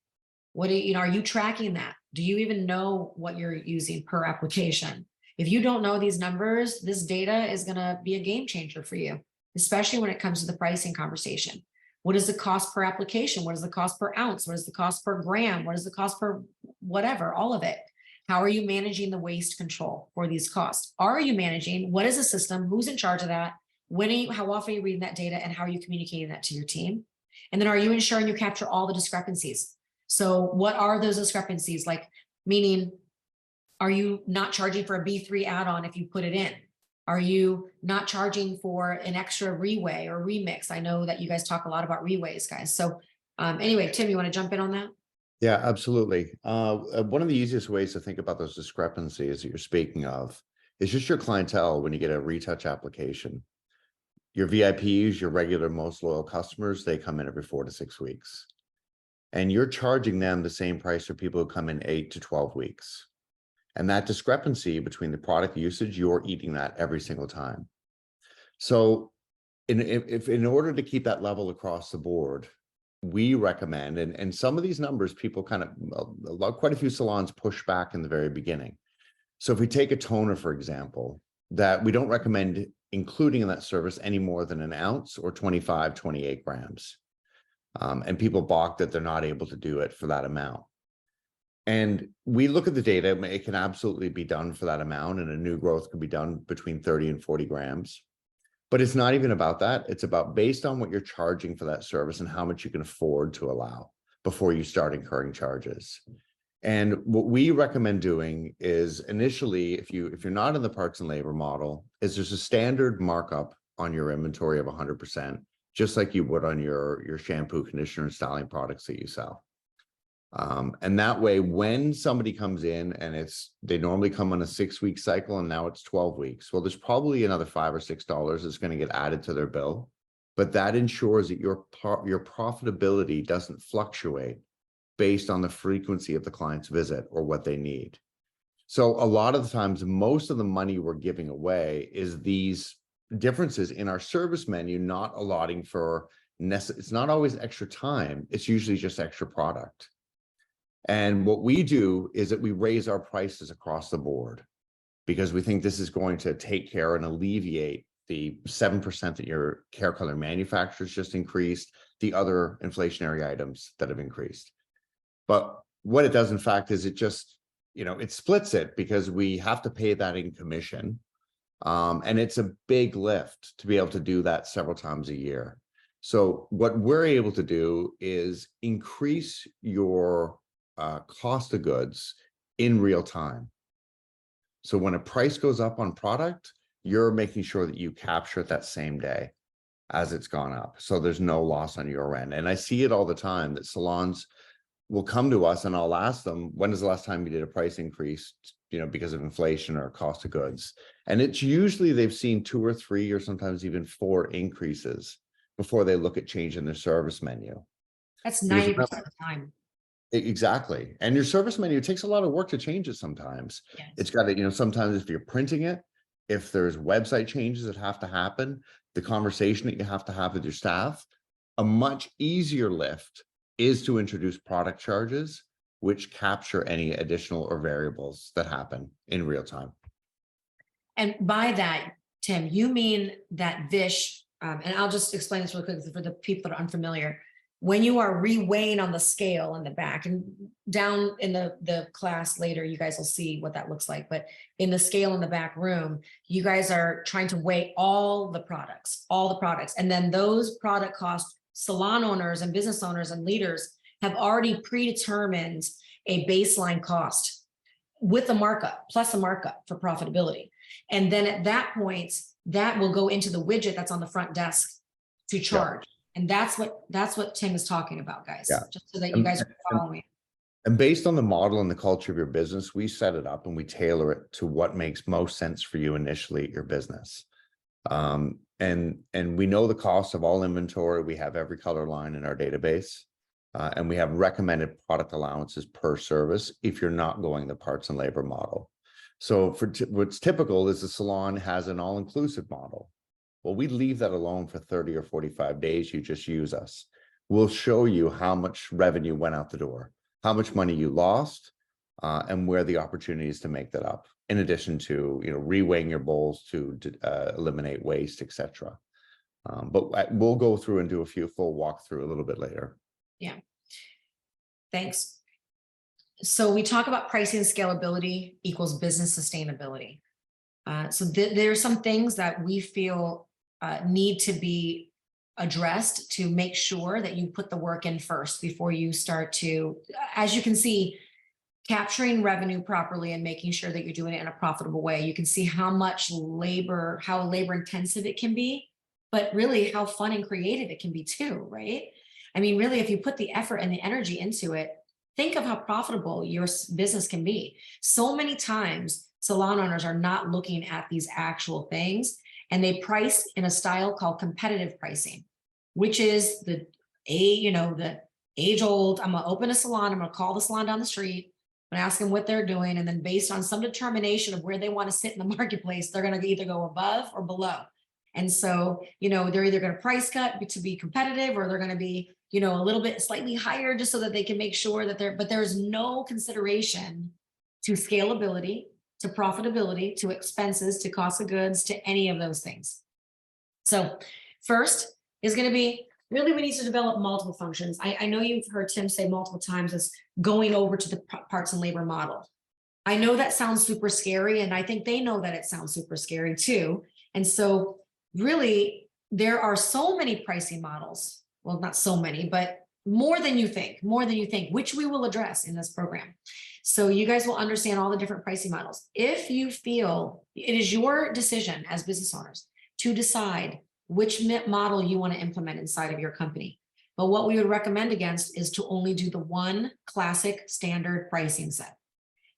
What are you tracking that? Do you even know what you're using per application? If you don't know these numbers, this data is going to be a game changer for you, especially when it comes to the pricing conversation. What is the cost per application? What is the cost per ounce? What is the cost per gram? What is the cost per whatever, all of it? How are you managing the waste control for these costs? Are you managing? What is the system? Who's in charge of that? How often are you reading that data and how are you communicating that to your team? And then are you ensuring you capture all the discrepancies? So what are those discrepancies? Like, meaning, are you not charging for a B3 add-on if you put it in? Are you not charging for an extra reweigh or remix? I know that you guys talk a lot about reweighs, guys. So anyway, Tim, you want to jump in on that? Yeah, absolutely. One of the easiest ways to think about those discrepancies that you're speaking of is just your clientele when you get a retouch application. Your VIPs, your regular, most loyal customers, they come in every 4 to 6 weeks. And you're charging them the same price for people who come in 8 to 12 weeks. And that discrepancy between the product usage, you're eating that every single time. So in order to keep that level across the board, we recommend, and some of these numbers, people quite a few salons push back in the very beginning. So if we take a toner, for example, that we don't recommend including in that service any more than an ounce or 25, 28 grams. And people balk that they're not able to do it for that amount. And we look at the data, it can absolutely be done for that amount, and a new growth could be done between 30 and 40 grams. But it's not even about that. It's about based on what you're charging for that service and how much you can afford to allow before you start incurring charges. And what we recommend doing is initially, if you're not in the parts and labor model, is there's a standard markup on your inventory of 100%, just like you would on your shampoo, conditioner, and styling products that you sell. And that way, when somebody comes in and they normally come on a 6-week cycle and now it's 12 weeks, well, there's probably another $5 or $6 that's going to get added to their bill but that ensures that your profitability doesn't fluctuate based on the frequency of the client's visit or what they need. So a lot of the times, most of the money we're giving away is these differences in our service menu, not allotting for it's not always extra time. It's usually just extra product. And what we do is that we raise our prices across the board because we think this is going to take care and alleviate the 7% that your hair color manufacturers just increased, the other inflationary items that have increased. But what it does, in fact, is it just, it splits it because we have to pay that in commission. And it's a big lift to be able to do that several times a year. So what we're able to do is increase your cost of goods in real time. So when a price goes up on product, you're making sure that you capture it that same day as it's gone up. So there's no loss on your end. And I see it all the time that salons will come to us and I'll ask them, when is the last time you did a price increase, because of inflation or cost of goods? And it's usually they've seen 2 or 3 or sometimes even 4 increases before they look at changing their service menu. That's 90% of the time. Exactly. And your service menu, it takes a lot of work to change it sometimes. Yes. It's got to, sometimes if you're printing it, if there's website changes that have to happen, the conversation that you have to have with your staff, a much easier lift is to introduce product charges, which capture any additional or variables that happen in real time. And by that, Tim, you mean that Vish, and I'll just explain this really quickly for the people that are unfamiliar. When you are reweighing on the scale in the back, and down in the class later, you guys will see what that looks like. But in the scale in the back room, you guys are trying to weigh all the products. And then those product costs, salon owners and business owners and leaders have already predetermined a baseline cost with a markup, plus a markup for profitability. And then at that point, that will go into the widget that's on the front desk to charge. Yeah. And that's what Tim is talking about, guys. Yeah. Just so that you guys are following. And based on the model and the culture of your business, we set it up and we tailor it to what makes most sense for you initially at your business. And we know the cost of all inventory. We have every color line in our database. And we have recommended product allowances per service if you're not going the parts and labor model. So what's typical is the salon has an all-inclusive model. Well, we leave that alone for 30 or 45 days. You just use us. We'll show you how much revenue went out the door, how much money you lost, and where the opportunity is to make that up. In addition to, reweighing your bowls to eliminate waste, etc. But we'll go through and do a full walkthrough a little bit later. Yeah. Thanks. So we talk about pricing scalability equals business sustainability. So there are some things that we feel need to be addressed to make sure that you put the work in first before you start to, as you can see, capturing revenue properly and making sure that you're doing it in a profitable way. You can see how labor intensive it can be, but really how fun and creative it can be too, right? I mean, really, if you put the effort and the energy into it, think of how profitable your business can be. So many times, salon owners are not looking at these actual things, and they price in a style called competitive pricing, which is the age old, I'm gonna open a salon, I'm gonna call the salon down the street, I'm gonna ask them what they're doing, and then based on some determination of where they want to sit in the marketplace, they're gonna either go above or below. And so, they're either gonna price cut to be competitive, or they're gonna be, a little bit slightly higher just so that they can make sure that but there's no consideration to scalability, to profitability, to expenses, to cost of goods, to any of those things. So first is going to be, really we need to develop multiple functions. I know you've heard Tim say multiple times as going over to the parts and labor model. I know that sounds super scary, and I think they know that it sounds super scary too. And so really, there are so many pricing models. Well, not so many, but more than you think, which we will address in this program. So you guys will understand all the different pricing models. If you feel it is your decision as business owners to decide which model you want to implement inside of your company. But what we would recommend against is to only do the one classic standard pricing set.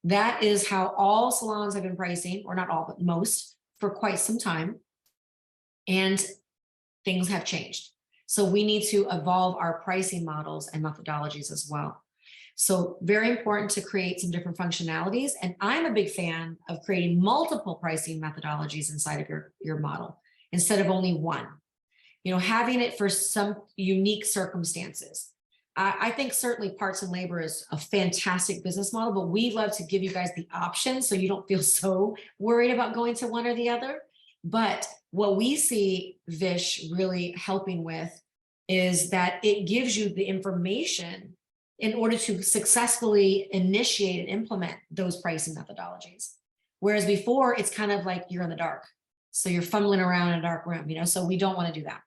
That is how all salons have been pricing, or not all, but most, for quite some time. And things have changed. So we need to evolve our pricing models and methodologies as well. So very important to create some different functionalities. And I'm a big fan of creating multiple pricing methodologies inside of your model instead of only one. You know, having it for some unique circumstances. I think certainly parts and labor is a fantastic business model, but we love to give you guys the option so you don't feel so worried about going to one or the other. But what we see Vish really helping with is that it gives you the information in order to successfully initiate and implement those pricing methodologies. Whereas before, it's kind of like you're in the dark. So you're fumbling around in a dark room, you know, so we don't want to do that.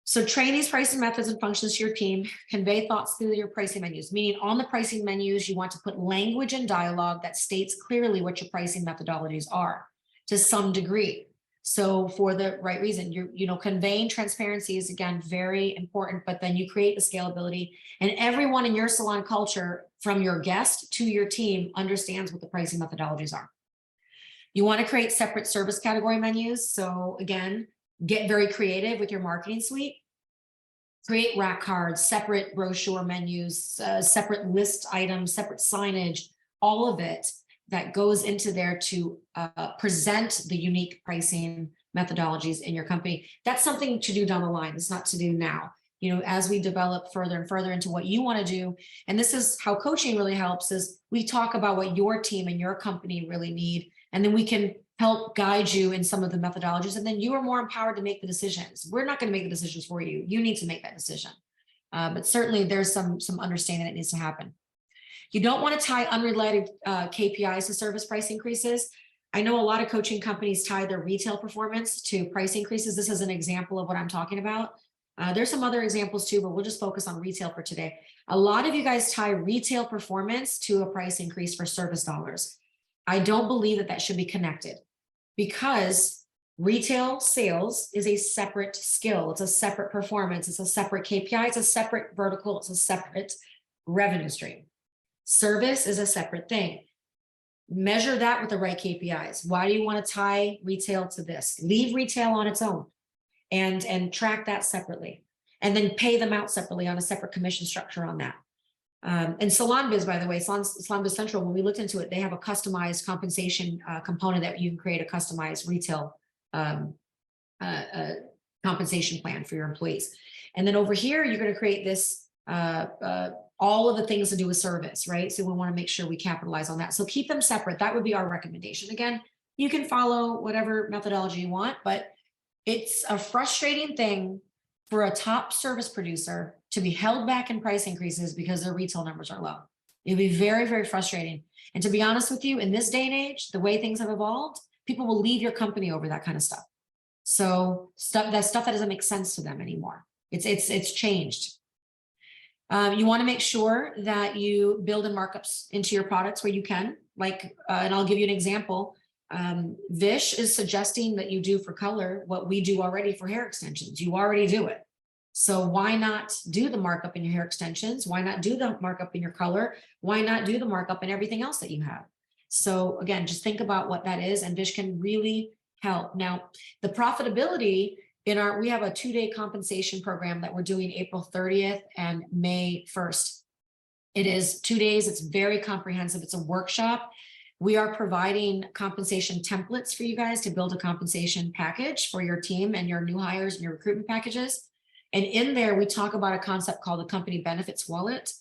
So train these pricing methods and functions to your team, convey thoughts through your pricing menus, meaning on the pricing menus, you want to put language and dialogue that states clearly what your pricing methodologies are to some degree. So for the right reason, you're conveying transparency is again, very important, but then you create the scalability and everyone in your salon culture from your guest to your team understands what the pricing methodologies are. You want to create separate service category menus. So again, get very creative with your marketing suite. Create rack cards, separate brochure menus, separate list items, separate signage, all of it that goes into there to present the unique pricing methodologies in your company. That's something to do down the line. It's not to do now. You know, as we develop further and further into what you want to do, and this is how coaching really helps, is we talk about what your team and your company really need, and then we can help guide you in some of the methodologies, and then you are more empowered to make the decisions. We're not going to make the decisions for you. You need to make that decision. But certainly there's some understanding that needs to happen. You don't want to tie unrelated KPIs to service price increases. I know a lot of coaching companies tie their retail performance to price increases. This is an example of what I'm talking about. There's some other examples too, but we'll just focus on retail for today. A lot of you guys tie retail performance to a price increase for service dollars. I don't believe that that should be connected because retail sales is a separate skill. It's a separate performance. It's a separate KPI. It's a separate vertical. It's a separate revenue stream. Service is a separate thing. Measure that with the right KPIs. Why do you want to tie retail to this? Leave retail on its own and track that separately, and then pay them out separately on a separate commission structure on that. And Salon Biz, by the way, Salon Biz Central, when we looked into it, they have a customized compensation component that you can create a customized retail compensation plan for your employees. And then over here, you're going to create this, all of the things to do with service, right? So we want to make sure we capitalize on that. So keep them separate. That would be our recommendation. Again, you can follow whatever methodology you want, but it's a frustrating thing for a top service producer to be held back in price increases because their retail numbers are low. It'd be very, very frustrating. And to be honest with you, in this day and age, the way things have evolved, people will leave your company over that kind of stuff. So stuff that doesn't make sense to them anymore. It's changed. You want to make sure that you build in markups into your products where you can, like, and I'll give you an example. Vish is suggesting that you do for color what we do already for hair extensions. You already do it. So why not do the markup in your hair extensions? Why not do the markup in your color? Why not do the markup in everything else that you have? So again, just think about what that is, and Vish can really help. Now, the profitability we have a 2-day compensation program that we're doing April 30th and May 1st. It is 2 days. It's very comprehensive. It's a workshop. We are providing compensation templates for you guys to build a compensation package for your team and your new hires and your recruitment packages. And in there, we talk about a concept called the company benefits wallet,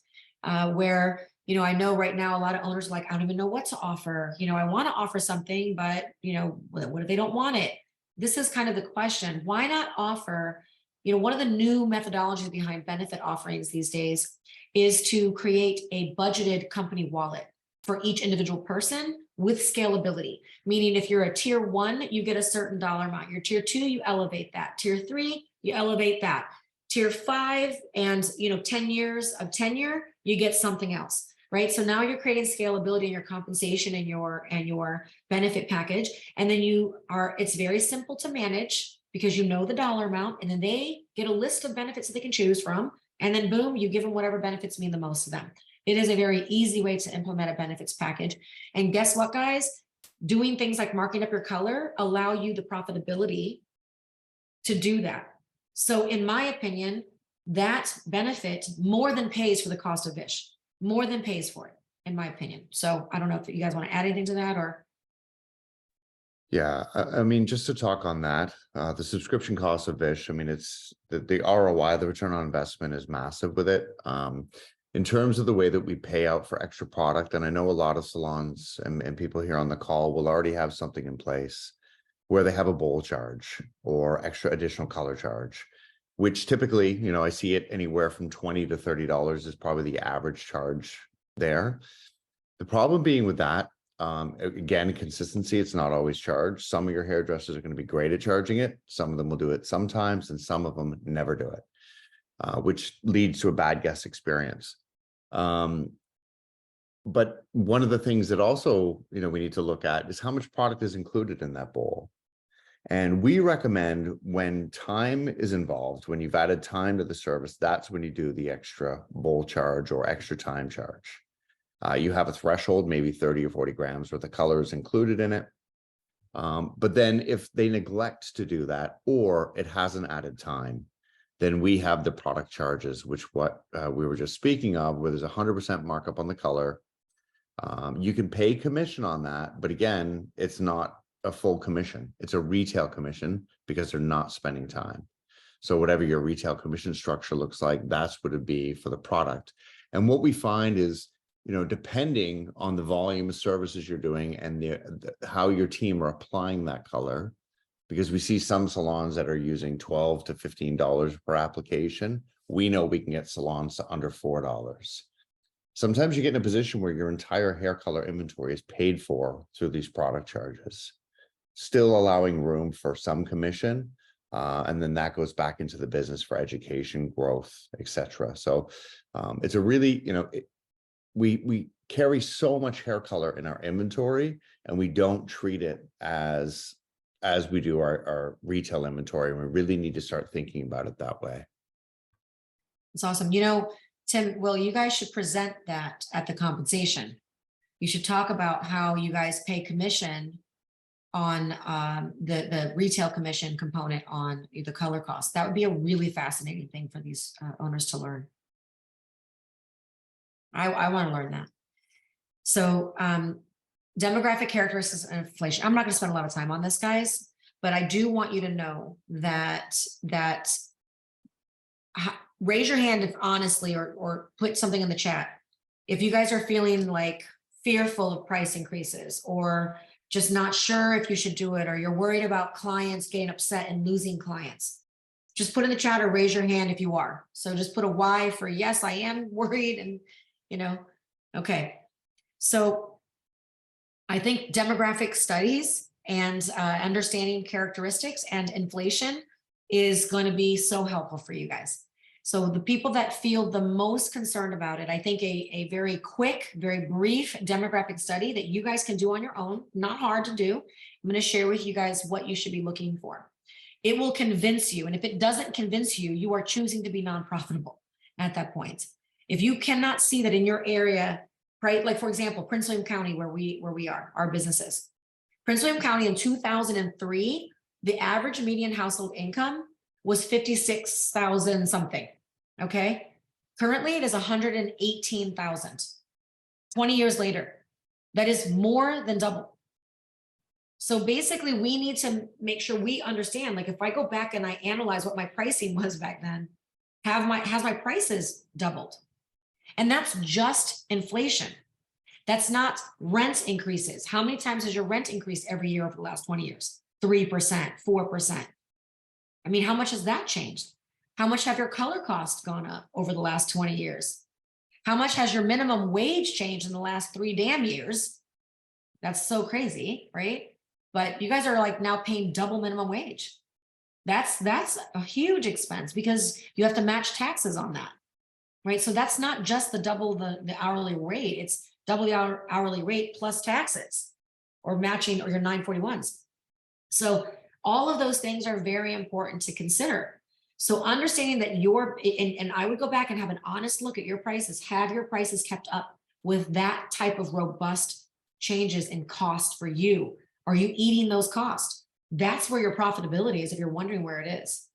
where, you know, I know right now a lot of owners are like, I don't even know what to offer. You know, I want to offer something, but, you know, what if they don't want it? This is kind of the question. Why not offer, you know, one of the new methodologies behind benefit offerings these days is to create a budgeted company wallet for each individual person with scalability. Meaning if you're a tier 1, you get a certain dollar amount. You're tier 2, you elevate that. Tier 3, you elevate that. Tier 5 and, you know, 10 years of tenure, you get something else, right? So now you're creating scalability in your compensation and your benefit package. And then it's very simple to manage because you know the dollar amount, and then they get a list of benefits that they can choose from. And then boom, you give them whatever benefits mean the most to them. It is a very easy way to implement a benefits package. And guess what, guys? Doing things like marking up your color allow you the profitability to do that. So in my opinion, that benefit more than pays for the cost of Vish, more than pays for it, in my opinion. So I don't know if you guys want to add anything to that or. Yeah, I mean, just to talk on that, the subscription cost of Vish, I mean, it's the ROI, the return on investment is massive with it. In terms of the way that we pay out for extra product, and I know a lot of salons and people here on the call will already have something in place where they have a bowl charge or extra additional color charge, which typically, you know, I see it anywhere from $20 to $30 is probably the average charge there. The problem being with that, again, consistency, it's not always charged. Some of your hairdressers are going to be great at charging it. Some of them will do it sometimes, and some of them never do it, which leads to a bad guest experience. But one of the things that also, you know, we need to look at is how much product is included in that bowl. And we recommend when time is involved, when you've added time to the service, that's when you do the extra bowl charge or extra time charge. You have a threshold, maybe 30 or 40 grams worth of color is included in it. But then if they neglect to do that, or it hasn't added time, then we have the product charges, which what we were just speaking of, where there's 100% markup on the color. You can pay commission on that, but again, it's not a full commission. It's a retail commission because they're not spending time. So whatever your retail commission structure looks like, that's what it'd be for the product. And what we find is, you know, depending on the volume of services you're doing and how your team are applying that color, because we see some salons that are using $12 to $15 per application. We know we can get salons to under $4. Sometimes you get in a position where your entire hair color inventory is paid for through these product charges, still allowing room for some commission. And then that goes back into the business for education, growth, etc. So it's a really, you know, we carry so much hair color in our inventory, and we don't treat it as we do our retail inventory. And we really need to start thinking about it that way. It's awesome. You know, Tim, Will, you guys should present that at the compensation. You should talk about how you guys pay commission on the retail commission component on the color cost. That would be a really fascinating thing for these owners to learn. I want to learn that. So demographic characteristics and inflation. I'm not going to spend a lot of time on this, guys, but I do want you to know that raise your hand if honestly, or put something in the chat if you guys are feeling like fearful of price increases, or just not sure if you should do it, or you're worried about clients getting upset and losing clients. Just put in the chat or raise your hand if you are. So just put a Y for yes, I am worried, and you know, okay. So I think demographic studies and understanding characteristics and inflation is going to be so helpful for you guys. So the people that feel the most concerned about it, I think a very quick, very brief demographic study that you guys can do on your own, not hard to do. I'm going to share with you guys what you should be looking for. It will convince you. And if it doesn't convince you, you are choosing to be non-profitable at that point. If you cannot see that in your area, right? Like for example, Prince William County, where we are, our businesses. Prince William County in 2003, the average median household income was 56,000 something. Okay. Currently it is 118,000. 20 years later, that is more than double. So basically we need to make sure we understand, like if I go back and I analyze what my pricing was back then, has my prices doubled? And that's just inflation. That's not rent increases. How many times has your rent increased every year over the last 20 years? 3%, 4%. I mean, how much has that changed? How much have your color costs gone up over the last 20 years? How much has your minimum wage changed in the last 3 damn years? That's so crazy, right? But you guys are like now paying double minimum wage. That's a huge expense because you have to match taxes on that, right? So that's not just the double the hourly rate, it's double the hourly rate plus taxes or matching or your 941s. So all of those things are very important to consider. So understanding that and I would go back and have an honest look at your prices. Have your prices kept up with that type of robust changes in cost for you? Are you eating those costs? That's where your profitability is if you're wondering where it is.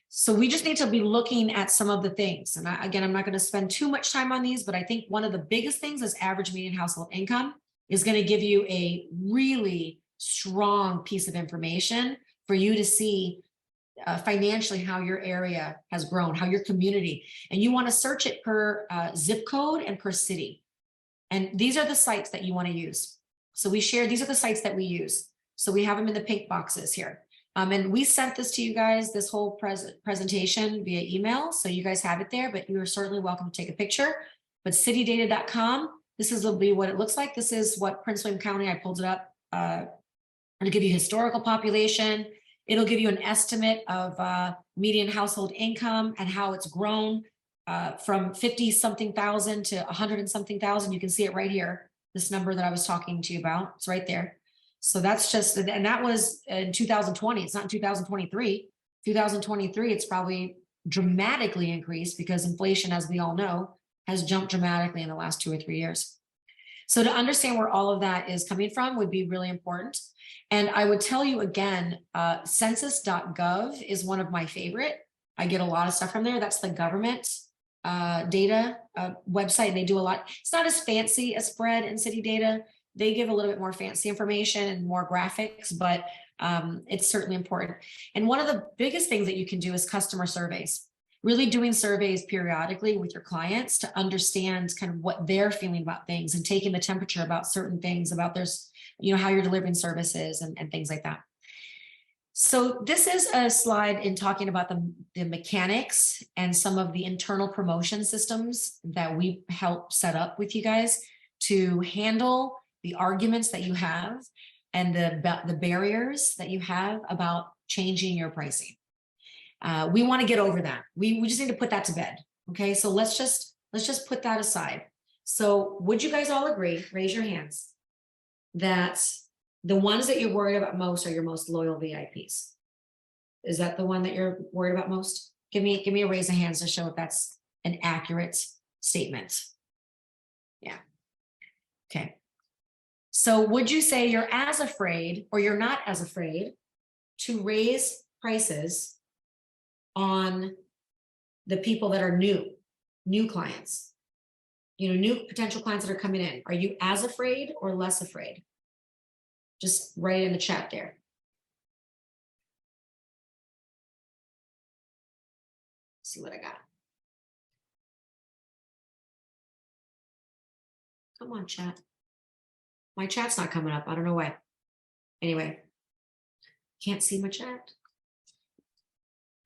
So we just need to be looking at some of the things. And again, I'm not going to spend too much time on these, but I think one of the biggest things is average median household income is going to give you a really strong piece of information for you to see financially how your area has grown, how your community, and you want to search it per zip code and per city. And these are the sites that you want to use. So we share, these are the sites that we use. So we have them in the pink boxes here. And we sent this to you guys, this whole presentation via email. So you guys have it there, but you are certainly welcome to take a picture. But citydata.com, this will be what it looks like. This is what Prince William County, I pulled it up. It'll give you historical population. It'll give you an estimate of median household income and how it's grown from 50 something thousand to 100 and something thousand. You can see it right here. This number that I was talking to you about, it's right there. So that's just, and that was in 2020. It's not in 2023. 2023, it's probably dramatically increased because inflation, as we all know, has jumped dramatically in the last 2 or 3 years. So to understand where all of that is coming from would be really important. And I would tell you again, census.gov is one of my favorite. I get a lot of stuff from there. That's the government data website. And they do a lot. It's not as fancy as Spread and City Data. They give a little bit more fancy information and more graphics, but it's certainly important. And one of the biggest things that you can do is customer surveys. Really doing surveys periodically with your clients to understand kind of what they're feeling about things and taking the temperature about certain things, about their, how you're delivering services and things like that. So this is a slide in talking about the mechanics and some of the internal promotion systems that we help set up with you guys to handle the arguments that you have and the barriers that you have about changing your pricing. We want to get over that. We just need to put that to bed. Okay, so let's just put that aside. So would you guys all agree, raise your hands, that the ones that you're worried about most are your most loyal VIPs? Is that the one that you're worried about most? Give me a raise of hands to show if that's an accurate statement. Yeah. Okay. So would you say you're as afraid or you're not as afraid to raise prices on the people that are new clients, new potential clients that are coming in? Are you as afraid or less afraid? Just write in the chat there. See what I got. Come on, chat. My chat's not coming up. I don't know why. Anyway, can't see my chat.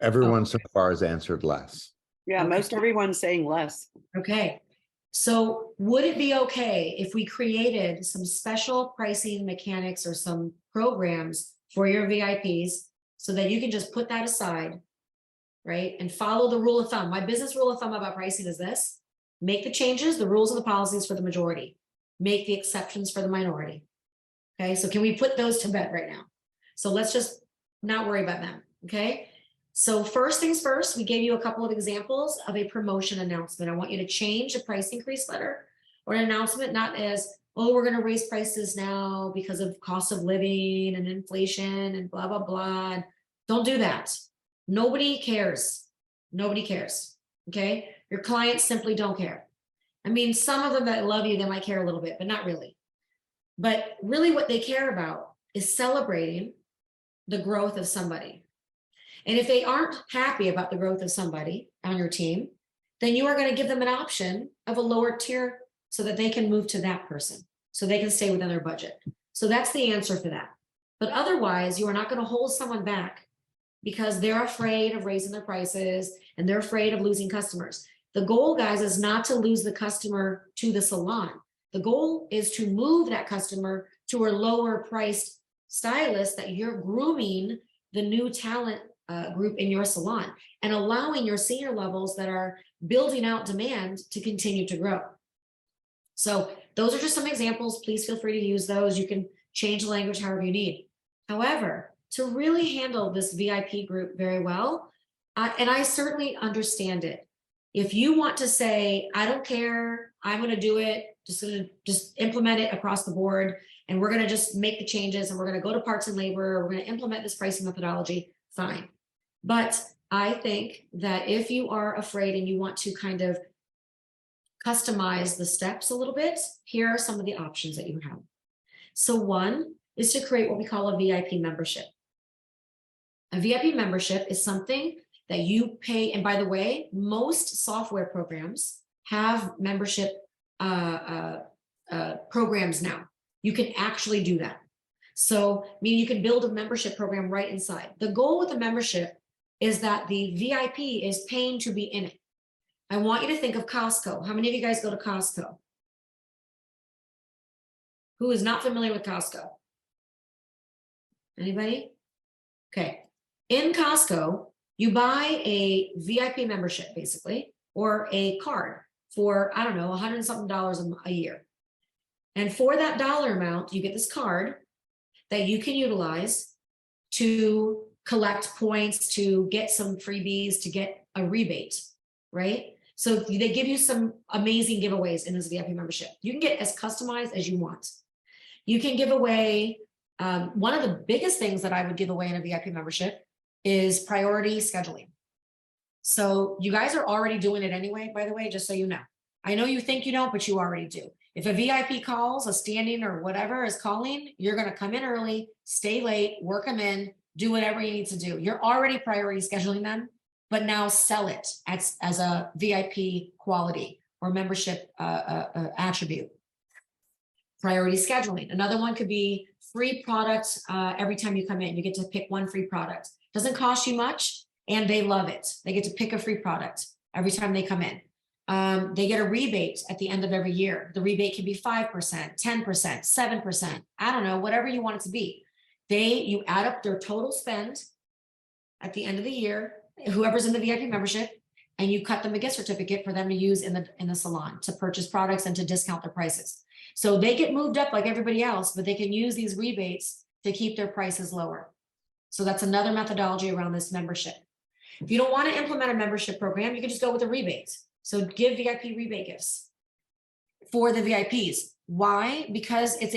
Everyone so far has answered less. Yeah, Okay. most everyone's saying less. Okay. So would it be okay if we created some special pricing mechanics or some programs for your VIPs so that you can just put that aside, right? And follow the rule of thumb. My business rule of thumb about pricing is this: make the changes, the rules and the policies for the majority, make the exceptions for the minority. Okay, so can we put those to bed right now? So let's just not worry about them, okay? So first things first, we gave you a couple of examples of a promotion announcement. I want you to change a price increase letter or an announcement, not as, oh, we're going to raise prices now because of cost of living and inflation and blah, blah, blah. Don't do that. Nobody cares. Nobody cares. Okay. Your clients simply don't care. I mean, some of them that love you, they might care a little bit, but not really. But really what they care about is celebrating the growth of somebody. And if they aren't happy about the growth of somebody on your team, then you are going to give them an option of a lower tier so that they can move to that person, so they can stay within their budget. So that's the answer for that. But otherwise, you are not going to hold someone back because they're afraid of raising their prices and they're afraid of losing customers. The goal, guys, is not to lose the customer to the salon. The goal is to move that customer to a lower priced stylist that you're grooming the new talent group in your salon and allowing your senior levels that are building out demand to continue to grow. So those are just some examples. Please feel free to use those. You can change the language however you need. However, to really handle this VIP group very well, and I certainly understand it. If you want to say, I don't care, I'm going to do it just implement it across the board. And we're going to just make the changes and we're going to go to parts and labor. We're going to implement this pricing methodology. Fine. But I think that if you are afraid and you want to kind of customize the steps a little bit, here are some of the options that you have. So one is to create what we call a VIP membership. A VIP membership is something that you pay. And by the way, most software programs have membership programs now. You can actually do that. So, meaning you can build a membership program right inside. The goal with the membership is that the VIP is paying to be in it. I want you to think of Costco. How many of you guys go to Costco? Who is not familiar with Costco? Anybody? Okay. In Costco, you buy a VIP membership, basically, or a card for, I don't know, $100 and something a year. And for that dollar amount, you get this card that you can utilize to collect points, to get some freebies, to get a rebate, right? So they give you some amazing giveaways in this VIP membership. You can get as customized as you want. You can give away, one of the biggest things that I would give away in a VIP membership is priority scheduling. So you guys are already doing it anyway, by the way, just so you know. I know you think you don't, but you already do. If a VIP calls, a standing or whatever is calling, you're going to come in early, stay late, work them in, do whatever you need to do. You're already priority scheduling them, but now sell it as a VIP quality or membership attribute. Priority scheduling. Another one could be free products every time you come in. You get to pick one free product. Doesn't cost you much, and they love it. They get to pick a free product every time they come in. They get a rebate at the end of every year. The rebate can be 5%, 10%, 7%. I don't know, whatever you want it to be. You add up their total spend at the end of the year, whoever's in the VIP membership, and you cut them a gift certificate for them to use in the salon to purchase products and to discount their prices. So they get moved up like everybody else, but they can use these rebates to keep their prices lower. So that's another methodology around this membership. If you don't want to implement a membership program, you can just go with a rebate. So give VIP rebate gifts for the VIPs. Why? Because it's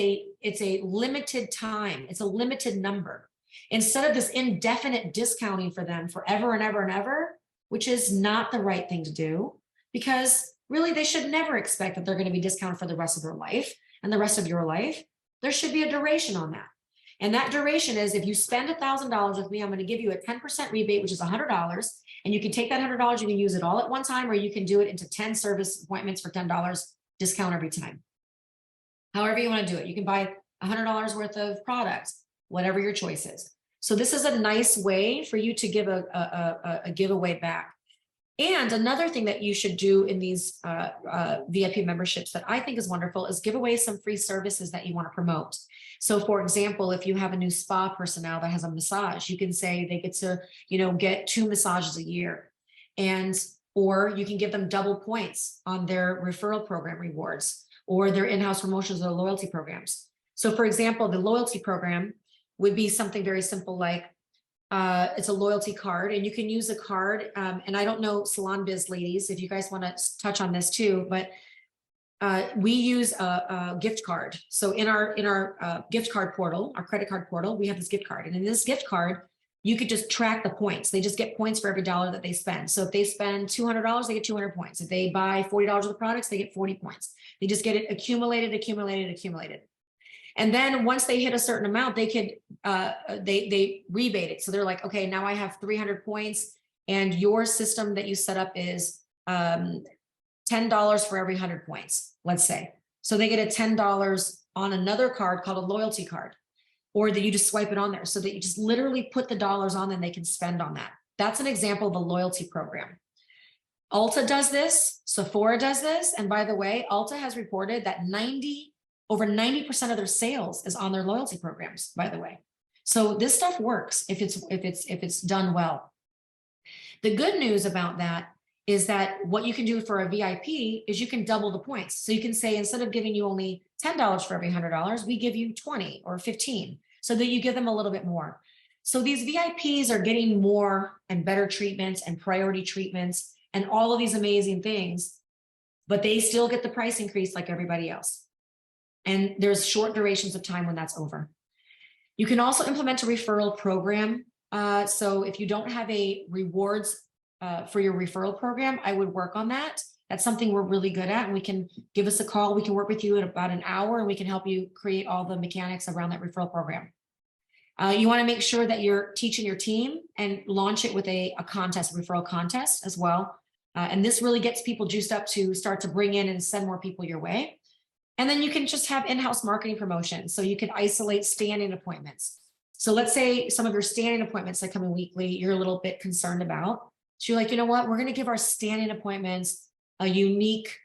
a limited time. It's a limited number. Instead of this indefinite discounting for them forever and ever and ever, which is not the right thing to do, because really they should never expect that they're going to be discounted for the rest of their life and the rest of your life. There should be a duration on that. And that duration is, if you spend $1,000 with me, I'm going to give you a 10% rebate, which is $100. And you can take that $100, you can use it all at one time, or you can do it into 10 service appointments for $10 discount every time. However you want to do it. You can buy $100 worth of products, whatever your choice is. So this is a nice way for you to give a giveaway back. And another thing that you should do in these VIP memberships that I think is wonderful is give away some free services that you want to promote. So for example, if you have a new spa personnel that has a massage, you can say they get to, get 2 massages a year, or you can give them double points on their referral program rewards or their in-house promotions or loyalty programs. So for example, the loyalty program would be something very simple like, it's a loyalty card, and you can use a card. And I don't know, salon biz ladies, if you guys want to touch on this too, but we use a gift card. So in our gift card portal, our credit card portal, we have this gift card. And in this gift card, you could just track the points. They just get points for every dollar that they spend. So if they spend $200, they get 200 points. If they buy $40 worth of products, they get 40 points. They just get it accumulated. And then once they hit a certain amount, they could they rebate it. So they're like, okay, now I have 300 points, and your system that you set up is $10 for every 100 points, let's say. So they get a $10 on another card called a loyalty card, or that you just swipe it on there so that you just literally put the dollars on and they can spend on that. That's an example of a loyalty program. Ulta does this, Sephora does this, and by the way, Ulta has reported that over 90% of their sales is on their loyalty programs, by the way. So this stuff works if it's done well. The good news about that is that what you can do for a VIP is you can double the points. So you can say, instead of giving you only $10 for every $100, we give you 20 or 15, so that you give them a little bit more. So these VIPs are getting more and better treatments and priority treatments and all of these amazing things. but they still get the price increase like everybody else. And there's short durations of time when that's over. You can also implement a referral program. So if you don't have a rewards for your referral program, I would work on that. That's something we're really good at, and we can give us a call. We can work with you in about an hour, and we can help you create all the mechanics around that referral program. You want to make sure that you're teaching your team and launch it with a contest, a referral contest as well. And this really gets people juiced up to start to bring in and send more people your way. And then you can just have in-house marketing promotions. So you can isolate standing appointments. So let's say some of your standing appointments that come in weekly, you're a little bit concerned about. So you're like, you know what, we're going to give our standing appointments a unique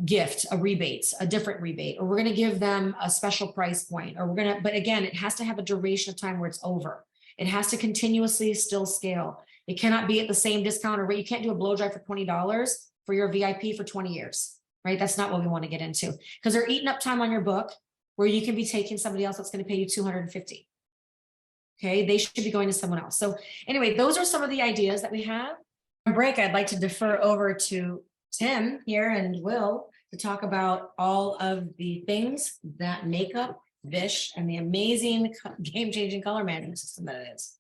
gift, a rebate, a different rebate, or we're going to give them a special price point, or we're going to, but again, it has to have a duration of time where it's over. It has to continuously still scale. It cannot be at the same discount or rate. You can't do a blow dry for $20 for your VIP for 20 years, right? That's not what we want to get into, because they're eating up time on your book where you can be taking somebody else that's going to pay you $250. Okay, they should be going to someone else. So anyway, those are some of the ideas that we have. On break, I'd like to defer over to Tim here and Will to talk about all of the things that make up Vish and the amazing game-changing color management system that it is.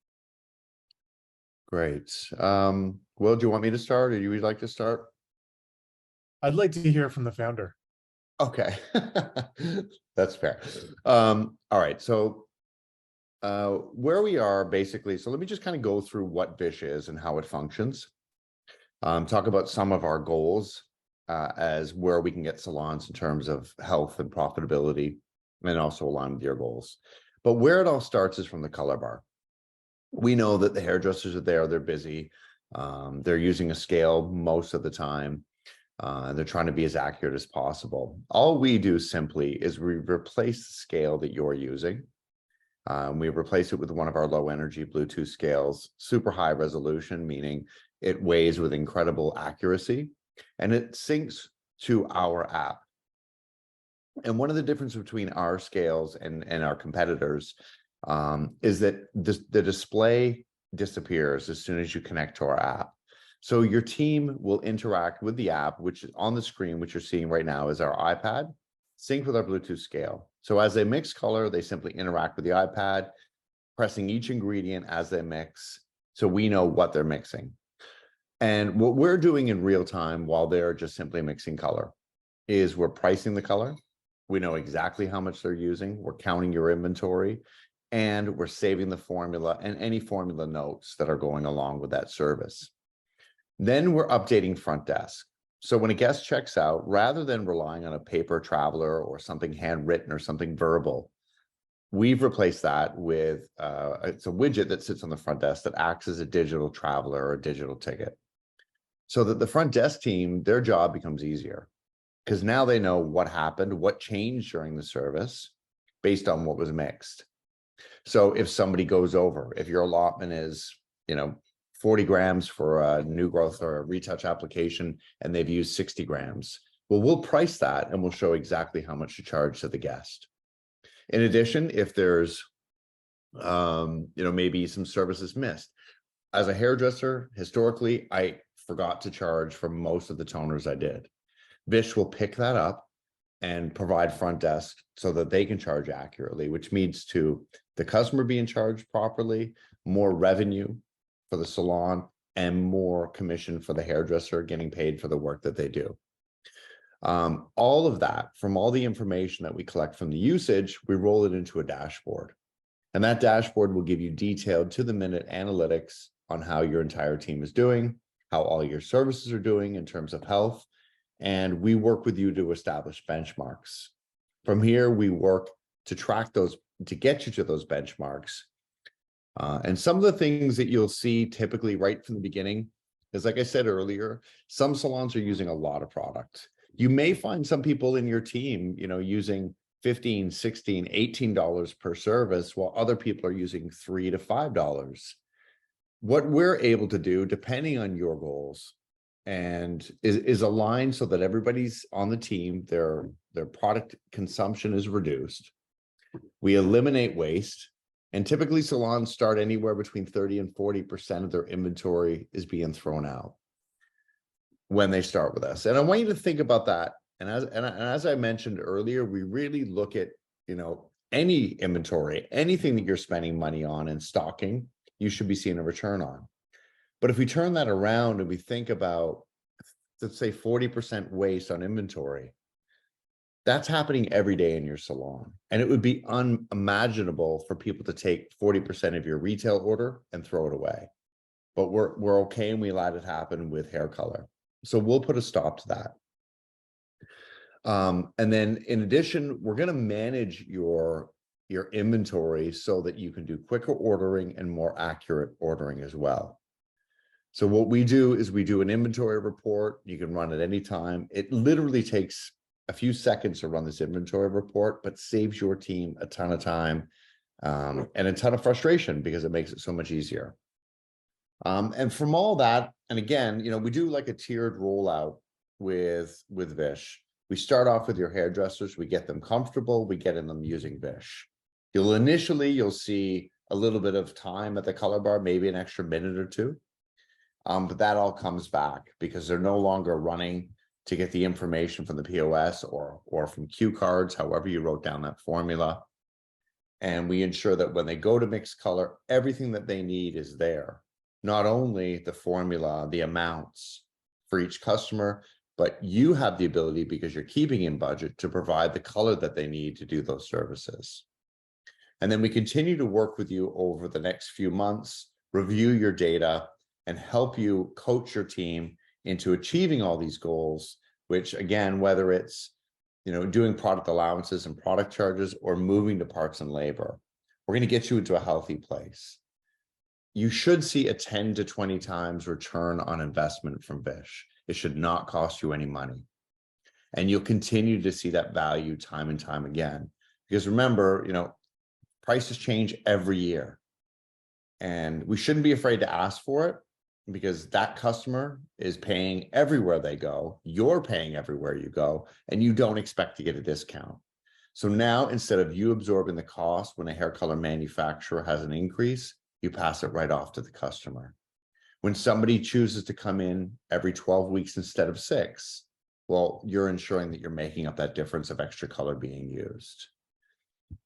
Great. Will, do you want me to start, or you would like to start? I'd like to hear from the founder. Okay, that's fair. All right, so where we are basically, so let me just kind of go through what Vish is and how it functions. Talk about some of our goals as where we can get salons in terms of health and profitability, and also align with your goals. But where it all starts is from the color bar. We know that the hairdressers are there, they're busy, they're using a scale most of the time, they're trying to be as accurate as possible. All we do simply is we replace the scale that you're using. We replace it with one of our low energy Bluetooth scales, super high resolution, meaning it weighs with incredible accuracy, and it syncs to our app. And one of the differences between our scales and our competitors is that the display disappears as soon as you connect to our app. So your team will interact with the app, which is on the screen, which you're seeing right now is our iPad, synced with our Bluetooth scale. So as they mix color, they simply interact with the iPad, pressing each ingredient as they mix, so we know what they're mixing. And what we're doing in real time while they're just simply mixing color is we're pricing the color. We know exactly how much they're using. We're counting your inventory, and we're saving the formula and any formula notes that are going along with that service. Then we're updating front desk. So when a guest checks out, rather than relying on a paper traveler or something handwritten or something verbal, we've replaced that with it's a widget that sits on the front desk that acts as a digital traveler or a digital ticket. So that the front desk team, their job becomes easier, because now they know what happened, what changed during the service based on what was mixed. So if somebody goes over, if your allotment is, 40 grams for a new growth or a retouch application, and they've used 60 grams, well, we'll price that and we'll show exactly how much to charge to the guest. In addition, if there's, maybe some services missed. As a hairdresser, historically, I forgot to charge for most of the toners I did. Vish will pick that up and provide front desk so that they can charge accurately, which means to the customer being charged properly, more revenue for the salon, and more commission for the hairdresser getting paid for the work that they do. All of that, from all the information that we collect from the usage, we roll it into a dashboard. And that dashboard will give you detailed to-the-minute analytics on how your entire team is doing, how all your services are doing in terms of health, and we work with you to establish benchmarks. From here, we work to track those, to get you to those benchmarks. And some of the things that you'll see typically right from the beginning is, like I said earlier, some salons are using a lot of product. You may find some people in your team, using $15, $16, $18 per service, while other people are using $3 to $5. What we're able to do, depending on your goals, and is aligned so that everybody's on the team, their product consumption is reduced. We eliminate waste, and typically salons start anywhere between 30 and 40% of their inventory is being thrown out. when they start with us. And I want you to think about that. And as I mentioned earlier, we really look at, any inventory, anything that you're spending money on and stocking, you should be seeing a return on. But if we turn that around and we think about, let's say 40% waste on inventory, that's happening every day in your salon. And it would be unimaginable for people to take 40% of your retail order and throw it away. But we're okay, and we let it happen with hair color. So we'll put a stop to that. And then in addition, we're going to manage your inventory so that you can do quicker ordering and more accurate ordering as well. So what we do is we do an inventory report. You can run at any time. It literally takes a few seconds to run this inventory report, but saves your team a ton of time and a ton of frustration because it makes it so much easier. And from all that, and again, we do like a tiered rollout with Vish. We start off with your hairdressers. We get them comfortable. We get them using Vish. You'll see a little bit of time at the color bar, maybe an extra minute or two. But that all comes back because they're no longer running to get the information from the POS or from cue cards, however you wrote down that formula. And we ensure that when they go to mix color, everything that they need is there. Not only the formula, the amounts for each customer, but you have the ability, because you're keeping in budget, to provide the color that they need to do those services. And then we continue to work with you over the next few months, review your data, and help you coach your team into achieving all these goals, which again, whether it's, doing product allowances and product charges or moving to parts and labor, we're going to get you into a healthy place. You should see a 10 to 20 times return on investment from Vish. It should not cost you any money. And you'll continue to see that value time and time again. Because remember, prices change every year. And we shouldn't be afraid to ask for it, because that customer is paying everywhere they go. You're paying everywhere you go, and you don't expect to get a discount. So now, instead of you absorbing the cost when a hair color manufacturer has an increase, you pass it right off to the customer. When somebody chooses to come in every 12 weeks instead of 6, well, you're ensuring that you're making up that difference of extra color being used.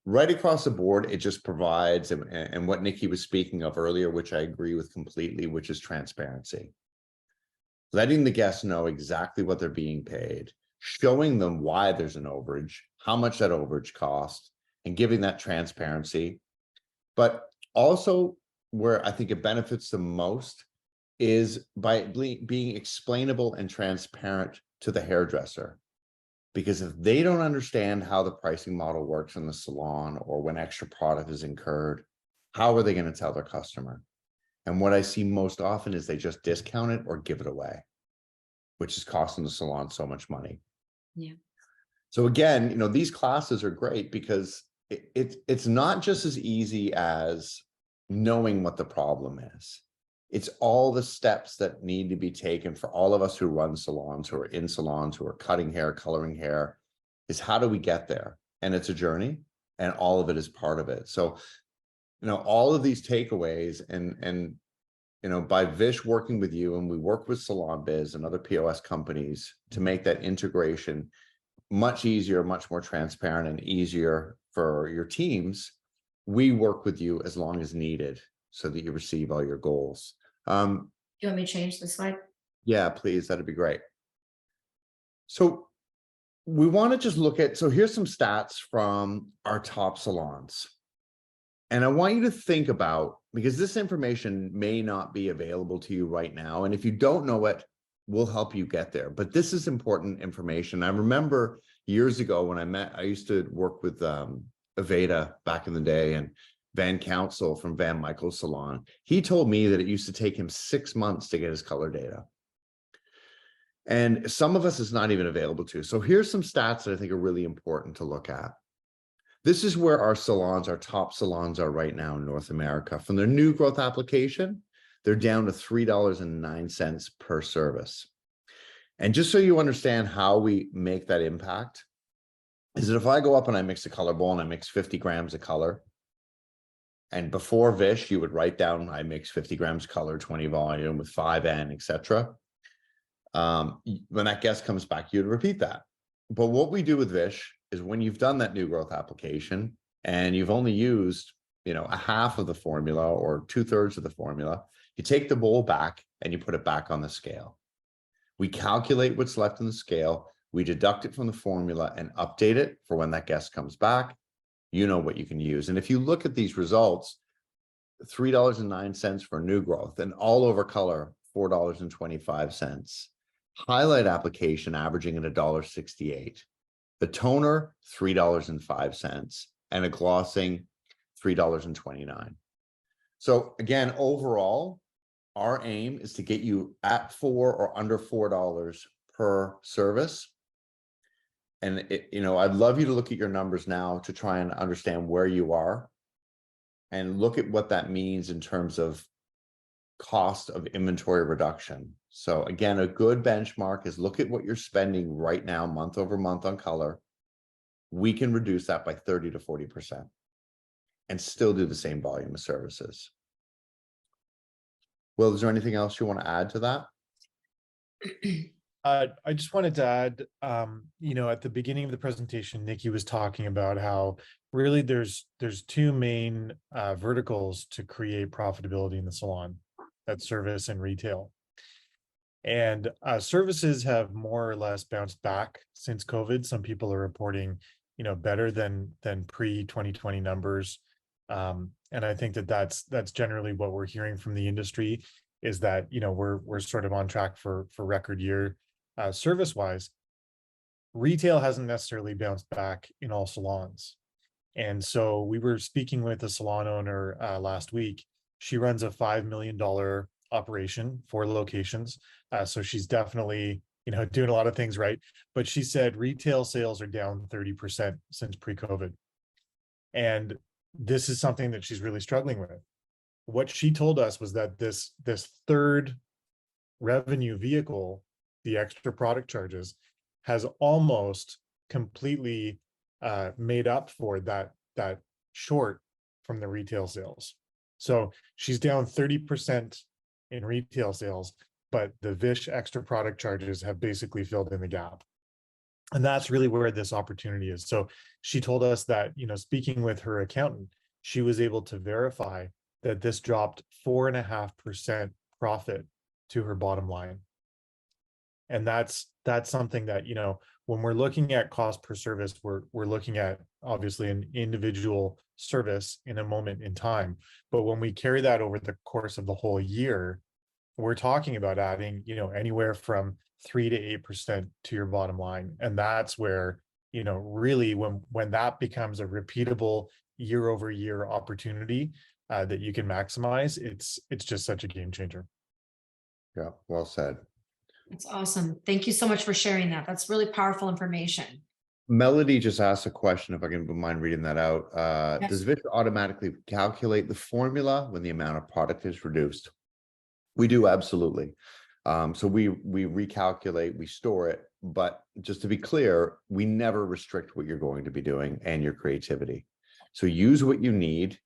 Right across the board, it just provides, and what Nikki was speaking of earlier, which I agree with completely, which is transparency. Letting the guests know exactly what they're being paid, showing them why there's an overage, how much that overage costs, and giving that transparency. But also, where I think it benefits the most is by being explainable and transparent to the hairdresser. Because if they don't understand how the pricing model works in the salon, or when extra product is incurred, how are they going to tell their customer? And what I see most often is they just discount it or give it away, which is costing the salon so much money. Yeah. So again, these classes are great because it's not just as easy as knowing what the problem is. It's all the steps that need to be taken for all of us who run salons, who are in salons, who are cutting hair, coloring hair, is how do we get there? And it's a journey, and all of it is part of it. So, all of these takeaways and by Vish working with you, and we work with Salon Biz and other POS companies to make that integration much easier, much more transparent, and easier for your teams. We work with you as long as needed so that you receive all your goals. Do you want me to change the slide? Yeah, please. That'd be great. So we want to just look at, so here's some stats from our top salons. And I want you to think about, because this information may not be available to you right now. And if you don't know it, we'll help you get there. But this is important information. I remember years ago when I used to work with Aveda back in the day, and Van Council from Van Michael's salon. He told me that it used to take him 6 months to get his color data. And some of us is not even available to. So here's some stats that I think are really important to look at. This is where our salons, our top salons are right now in North America. From their new growth application, they're down to $3.09 per service. And just so you understand how we make that impact, is that if I go up and I mix a color bowl and I mix 50 grams of color, and before Vish, you would write down, I mix 50 grams color, 20 volume with 5N, etc. When that guest comes back, you'd repeat that. But what we do with Vish is when you've done that new growth application and you've only used, a half of the formula or 2/3 of the formula, you take the bowl back and you put it back on the scale. We calculate what's left in the scale. We deduct it from the formula and update it for when that guest comes back. You know what you can use. And if you look at these results, $3.09 for new growth, and all over color, $4.25. Highlight application averaging at $1.68. The toner, $3.05, and a glossing, $3.29. So again, overall, our aim is to get you at $4 or under $4 per service. And I'd love you to look at your numbers now to try and understand where you are and look at what that means in terms of cost of inventory reduction. So again, a good benchmark is look at what you're spending right now, month over month on color. We can reduce that by 30 to 40% and still do the same volume of services. Will, is there anything else you want to add to that? I just wanted to add, at the beginning of the presentation, Nikki was talking about how really there's two main verticals to create profitability in the salon. That's service and retail. And services have more or less bounced back since COVID. Some people are reporting, better than pre-2020 numbers. And I think that's generally what we're hearing from the industry is that, we're sort of on track for record year. Service wise, retail hasn't necessarily bounced back in all salons. And so we were speaking with a salon owner last week. She runs a $5 million operation, 4 locations. So she's definitely, doing a lot of things right. But she said retail sales are down 30% since pre-COVID. And this is something that she's really struggling with. What she told us was that this third revenue vehicle, the extra product charges, has almost completely made up for that short from the retail sales. So she's down 30% in retail sales, but the Vish extra product charges have basically filled in the gap. And that's really where this opportunity is. So she told us that, speaking with her accountant, she was able to verify that this dropped 4.5% profit to her bottom line. And that's something that, when we're looking at cost per service, we're looking at obviously an individual service in a moment in time. But when we carry that over the course of the whole year, we're talking about adding, anywhere from 3 to 8% to your bottom line. And that's where, really when that becomes a repeatable year over year opportunity that you can maximize, it's just such a game changer. Yeah, well said. That's awesome. Thank you so much for sharing that. That's really powerful information. Melody just asked a question, if I can mind reading that out. Yes. Does Vish automatically calculate the formula when the amount of product is reduced? We do, absolutely. So we recalculate, we store it, but just to be clear, we never restrict what you're going to be doing and your creativity. So use what you need.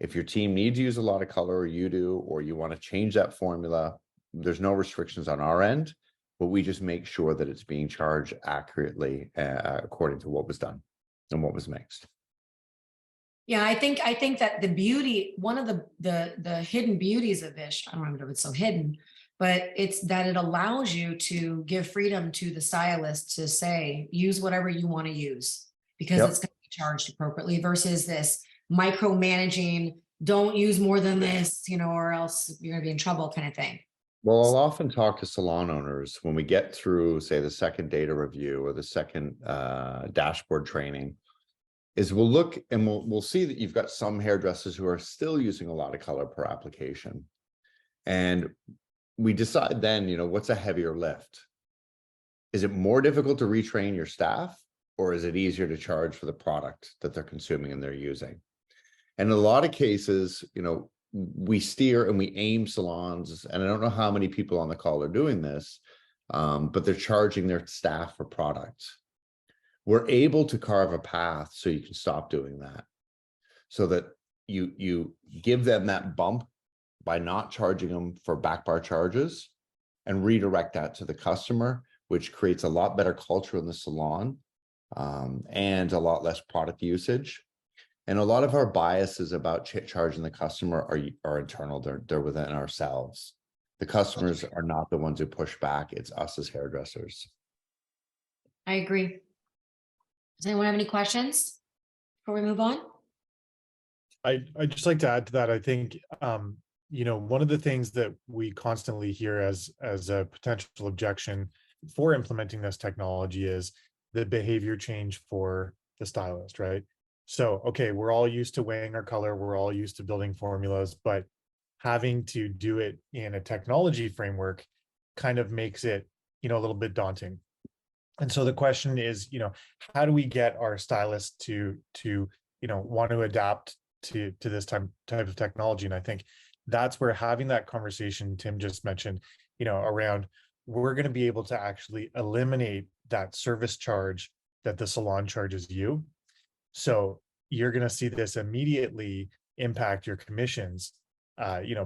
If your team needs to use a lot of color, or you do, or you want to change that formula, there's no restrictions on our end, but we just make sure that it's being charged accurately according to what was done and what was mixed. Yeah, I think that the beauty, one of the hidden beauties of Vish, I don't know if it's so hidden, but it's that it allows you to give freedom to the stylist to say, use whatever you want to use, because it's going to be charged appropriately, versus this micromanaging, don't use more than this, or else you're going to be in trouble kind of thing. Well, I'll often talk to salon owners when we get through, say, the second data review or the second dashboard training, is we'll look and we'll see that you've got some hairdressers who are still using a lot of color per application. And we decide then, what's a heavier lift? Is it more difficult to retrain your staff, or is it easier to charge for the product that they're consuming and they're using? And in a lot of cases, we steer and we aim salons, and I don't know how many people on the call are doing this, but they're charging their staff for products. We're able to carve a path so you can stop doing that, so that you give them that bump by not charging them for back bar charges, and redirect that to the customer, which creates a lot better culture in the salon, and a lot less product usage. And a lot of our biases about charging the customer are internal. They're within ourselves. The customers are not the ones who push back. It's us as hairdressers. I agree. Does anyone have any questions before we move on? I'd just like to add to that. I think, one of the things that we constantly hear as a potential objection for implementing this technology is the behavior change for the stylist, right? So, okay, we're all used to weighing our color, we're all used to building formulas, but having to do it in a technology framework kind of makes it, a little bit daunting. And so the question is, how do we get our stylists to want to adapt to this type of technology? And I think that's where having that conversation Tim just mentioned, around, we're going to be able to actually eliminate that service charge that the salon charges you. So you're going to see this immediately impact your commissions,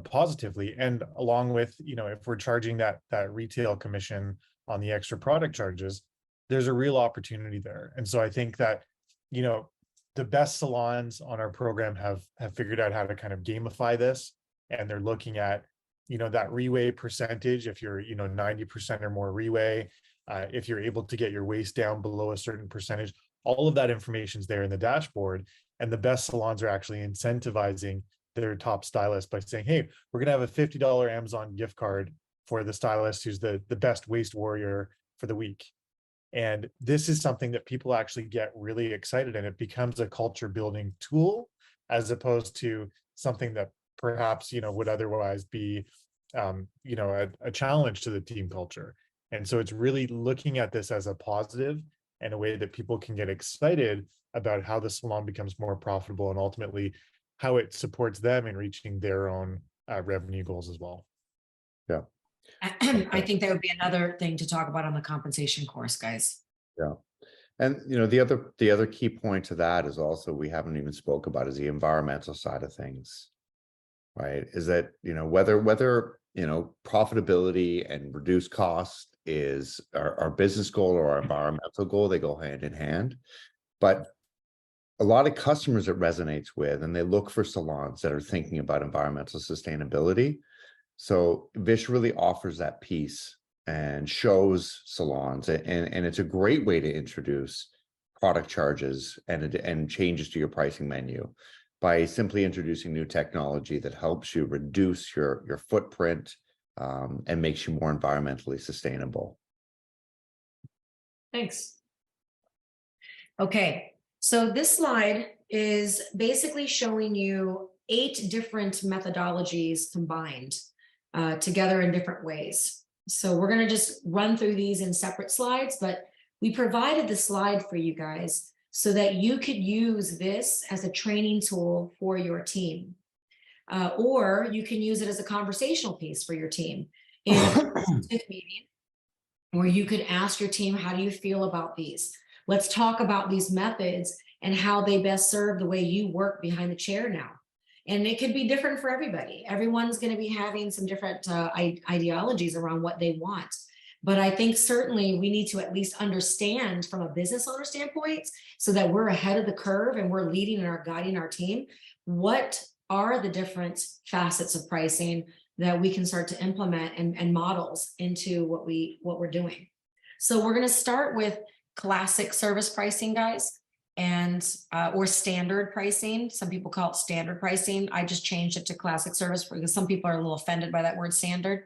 positively. And along with, if we're charging that retail commission on the extra product charges, there's a real opportunity there. And so I think that, the best salons on our program have figured out how to kind of gamify this. And they're looking at, that reweigh percentage. If you're, 90% or more reweigh, if you're able to get your waist down below a certain percentage, all of that information is there in the dashboard. And the best salons are actually incentivizing their top stylists by saying, hey, we're going to have a $50 Amazon gift card for the stylist who's the best waist warrior for the week. And this is something that people actually get really excited, and it becomes a culture building tool as opposed to something that perhaps, would otherwise be, a challenge to the team culture. And so it's really looking at this as a positive and a way that people can get excited about how the salon becomes more profitable and ultimately how it supports them in reaching their own revenue goals as well. Yeah. I think that would be another thing to talk about on the compensation course, guys. Yeah. And the other key point to that is also, we haven't even spoke about, is the environmental side of things, right? Is that, whether profitability and reduced cost is our business goal or our environmental goal, they go hand in hand. But a lot of customers it resonates with, and they look for salons that are thinking about environmental sustainability. So Vish really offers that piece and shows salons, and it's a great way to introduce product charges and changes to your pricing menu by simply introducing new technology that helps you reduce your footprint, and makes you more environmentally sustainable. Thanks. Okay, so this slide is basically showing you 8 different methodologies combined together in different ways. So we're going to just run through these in separate slides, but we provided the slide for you guys so that you could use this as a training tool for your team. Or you can use it as a conversational piece for your team in a meeting, where you could ask your team, how do you feel about these? Let's talk about these methods and how they best serve the way you work behind the chair now. And it could be different for everybody. Everyone's going to be having some different ideologies around what they want. But I think certainly we need to at least understand from a business owner standpoint, so that we're ahead of the curve and we're leading and are guiding our team, what are the different facets of pricing that we can start to implement and models into what we're doing. So we're going to start with classic service pricing, guys, and or standard pricing. Some people call it standard pricing. I just changed it to classic service because some people are a little offended by that word standard.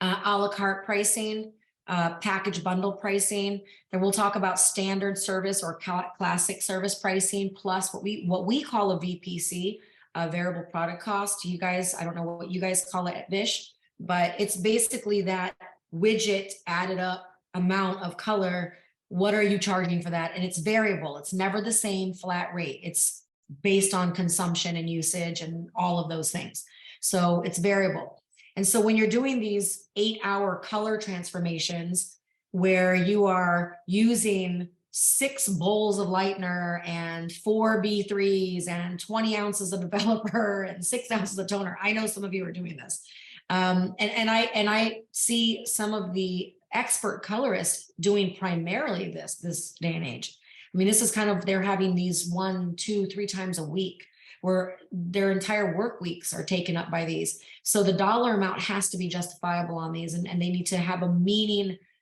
A la carte pricing, package bundle pricing. Then we'll talk about standard service or classic service pricing, plus what we call a VPC, a variable product cost. You guys, I don't know what you guys call it at Vish, but it's basically that widget added up amount of color. What are you charging for that? And it's variable. It's never the same flat rate. It's based on consumption and usage and all of those things. So it's variable. And so when you're doing these 8-hour color transformations, where you are using 6 bowls of lightener and 4 B3s and 20 ounces of developer and 6 ounces of toner, I know some of you are doing this. And I see some of the expert colorists doing primarily this day and age. I mean, this is kind of, they're having these 1, 2, 3 times a week where their entire work weeks are taken up by these. So the dollar amount has to be justifiable on these, and they need to have a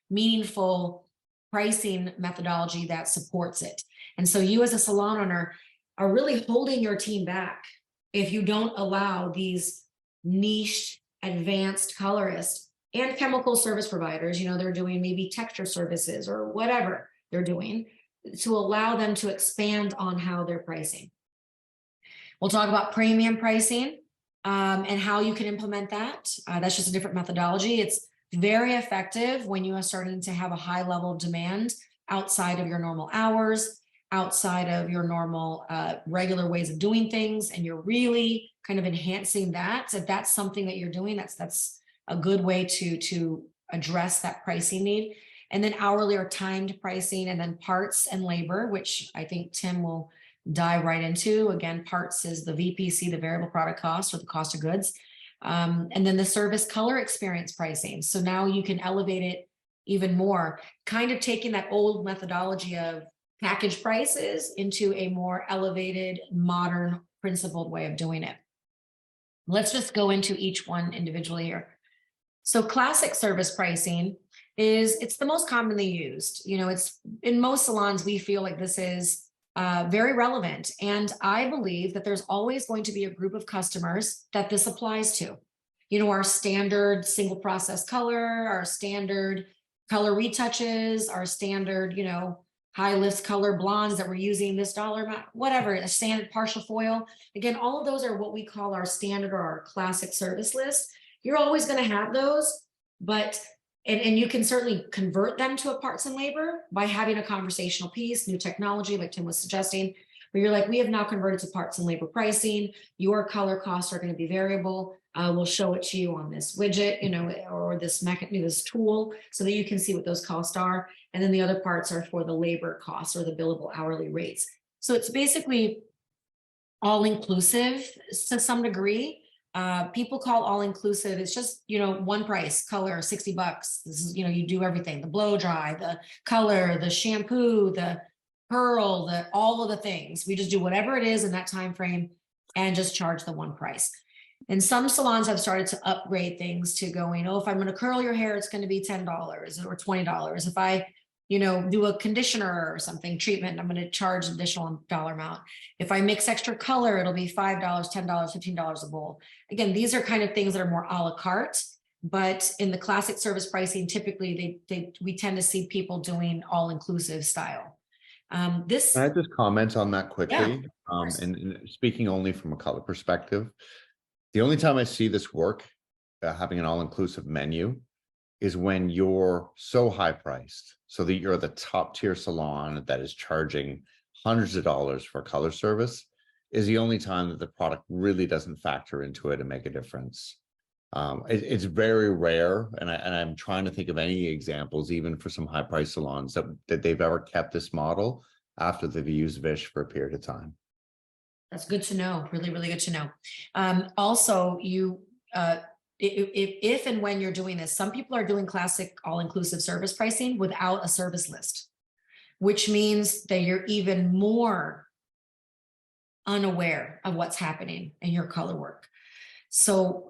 meaningful pricing methodology that supports it. And so you as a salon owner are really holding your team back if you don't allow these niche advanced colorists and chemical service providers, they're doing maybe texture services or whatever they're doing, to allow them to expand on how they're pricing. We'll talk about premium pricing and how you can implement that. That's just a different methodology. It's very effective when you are starting to have a high level of demand outside of your normal hours, outside of your normal regular ways of doing things, and you're really kind of enhancing that. So if that's something that you're doing, that's a good way to address that pricing need. And then hourly or timed pricing, and then parts and labor, which I think Tim will dive right into. Again, parts is the VPC, the variable product cost, or the cost of goods. And then the service color experience pricing. So now you can elevate it even more, kind of taking that old methodology of package prices into a more elevated, modern, principled way of doing it. Let's just go into each one individually here. So classic service pricing it's the most commonly used. It's in most salons, we feel like this is very relevant. And I believe that there's always going to be a group of customers that this applies to. Our standard single process color, our standard color retouches, our standard, high lift color blondes that we're using this dollar amount, whatever, a standard partial foil. Again, all of those are what we call our standard or our classic service list. You're always going to have those, but and you can certainly convert them to a parts and labor by having a conversational piece, new technology, like Tim was suggesting, where you're like, we have now converted to parts and labor pricing. Your color costs are going to be variable. We'll show it to you on this widget, or this tool, so that you can see what those costs are. And then the other parts are for the labor costs or the billable hourly rates. So it's basically all inclusive to some degree. People call all inclusive, it's just, one price, color, $60. This is, you do everything, the blow dry, the color, the shampoo, the curl, all of the things. We just do whatever it is in that time frame and just charge the one price. And some salons have started to upgrade things to going, if I'm going to curl your hair, it's going to be $10 or $20. If I, do a conditioner or something treatment, I'm going to charge an additional dollar amount. If I mix extra color, it'll be $5, $10, $15 a bowl. Again, these are kind of things that are more a la carte, but in the classic service pricing, typically we tend to see people doing all inclusive style. Can I just comment on that quickly? Yeah, and speaking only from a color perspective, the only time I see this work, having an all-inclusive menu, is when you're so high priced, so that you're the top tier salon that is charging hundreds of dollars for color service, is the only time that the product really doesn't factor into it and make a difference. It's very rare, and I'm trying to think of any examples, even for some high price salons, that they've ever kept this model after they've used Vish for a period of time. That's good to know. Really, really good to know. Also, if and when you're doing this, some people are doing classic all-inclusive service pricing without a service list, which means that you're even more unaware of what's happening in your color work. So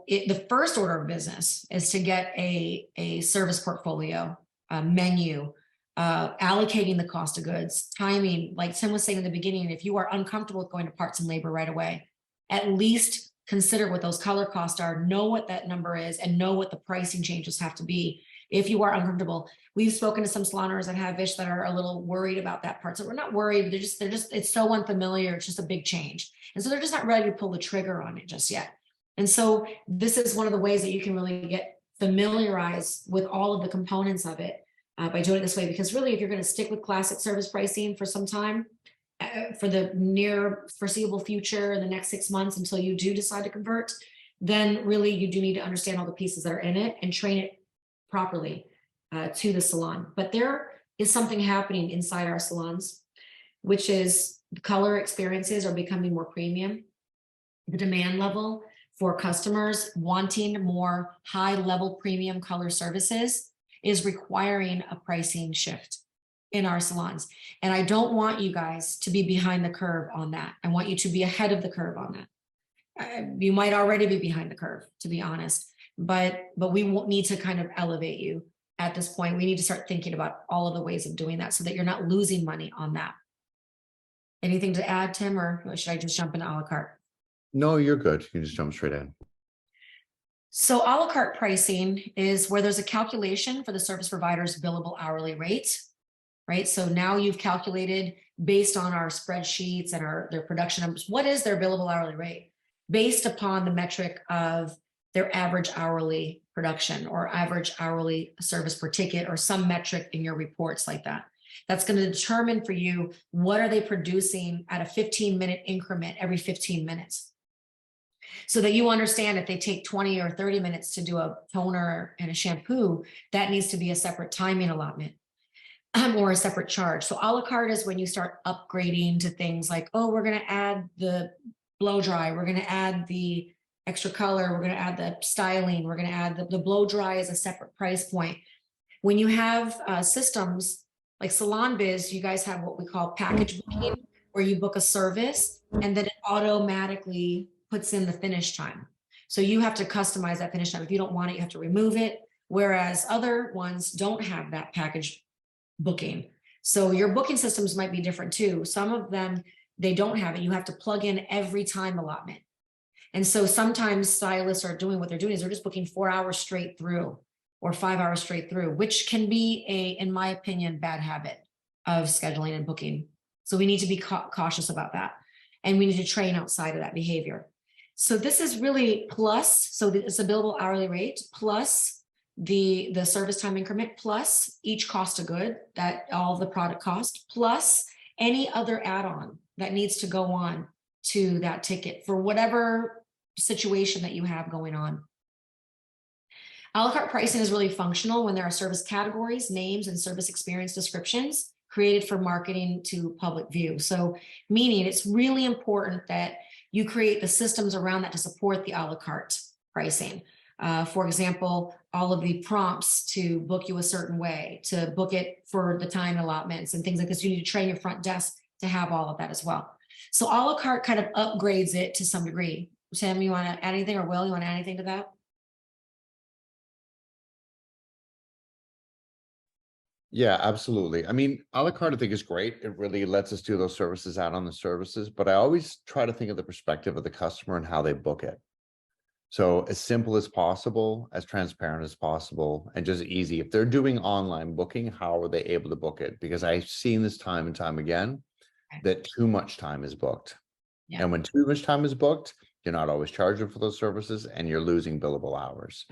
the first order of business is to get a service portfolio, a menu, allocating the cost of goods, timing, like Tim was saying in the beginning. If you are uncomfortable with going to parts and labor right away, at least consider what those color costs are, know what that number is, and know what the pricing changes have to be if you are uncomfortable. We've spoken to some salon owners that have Vish that are a little worried about that part. So we're not worried, but they're just, it's so unfamiliar. It's just a big change. And so they're just not ready to pull the trigger on it just yet. And so this is one of the ways that you can really get familiarized with all of the components of it by doing it this way. Because really, if you're going to stick with classic service pricing for some time, for the near foreseeable future, in the next 6 months until you do decide to convert, then really you do need to understand all the pieces that are in it and train it properly to the salon. But there is something happening inside our salons, which is the color experiences are becoming more premium. The demand level for customers wanting more high-level premium color services is requiring a pricing shift in our salons. And I don't want you guys to be behind the curve on that. I want you to be ahead of the curve on that. You might already be behind the curve, to be honest, but we won't need to kind of elevate you at this point. We need to start thinking about all of the ways of doing that so that you're not losing money on that. Anything to add, Tim, or should I just jump into a la carte? No, you're good. You can just jump straight in. So a la carte pricing is where there's a calculation for the service provider's billable hourly rate, right? So now you've calculated based on our spreadsheets and their production numbers, what is their billable hourly rate based upon the metric of their average hourly production or average hourly service per ticket or some metric in your reports like that. That's going to determine for you, what are they producing at a 15-minute increment every 15 minutes? So that you understand if they take 20 or 30 minutes to do a toner and a shampoo, that needs to be a separate timing allotment or a separate charge. So a la carte is when you start upgrading to things like, oh, we're going to add the blow dry, we're going to add the extra color, we're going to add the styling, we're going to add the blow dry as a separate price point. When you have systems like Salon Biz, you guys have what we call package booking, where you book a service and then it automatically puts in the finish time. So you have to customize that finish time. If you don't want it, you have to remove it. Whereas other ones don't have that package booking. So your booking systems might be different too. Some of them, they don't have it. You have to plug in every time allotment. And so sometimes stylists are doing what they're doing is they're just booking 4 hours straight through or 5 hours straight through, which can be in my opinion, bad habit of scheduling and booking. So we need to be cautious about that. And we need to train outside of that behavior. So this is really plus, so it's a billable hourly rate plus the service time increment plus each cost of good, that all the product cost, plus any other add-on that needs to go on to that ticket for whatever situation that you have going on. A la carte pricing is really functional when there are service categories, names, and service experience descriptions created for marketing to public view. So meaning it's really important that you create the systems around that to support the a la carte pricing. For example, all of the prompts to book you a certain way, to book it for the time allotments and things like this. You need to train your front desk to have all of that as well. So a la carte kind of upgrades it to some degree. Tim, you want to add anything, or Will, you want to add anything to that? Yeah, absolutely. I mean, a la carte I think is great. It really lets us do those services out on the services, but I always try to think of the perspective of the customer and how they book it. So as simple as possible, as transparent as possible, and just easy. If they're doing online booking, how are they able to book it? Because I've seen this time and time again, that too much time is booked. Yeah. And when too much time is booked, you're not always charging for those services and you're losing billable hours.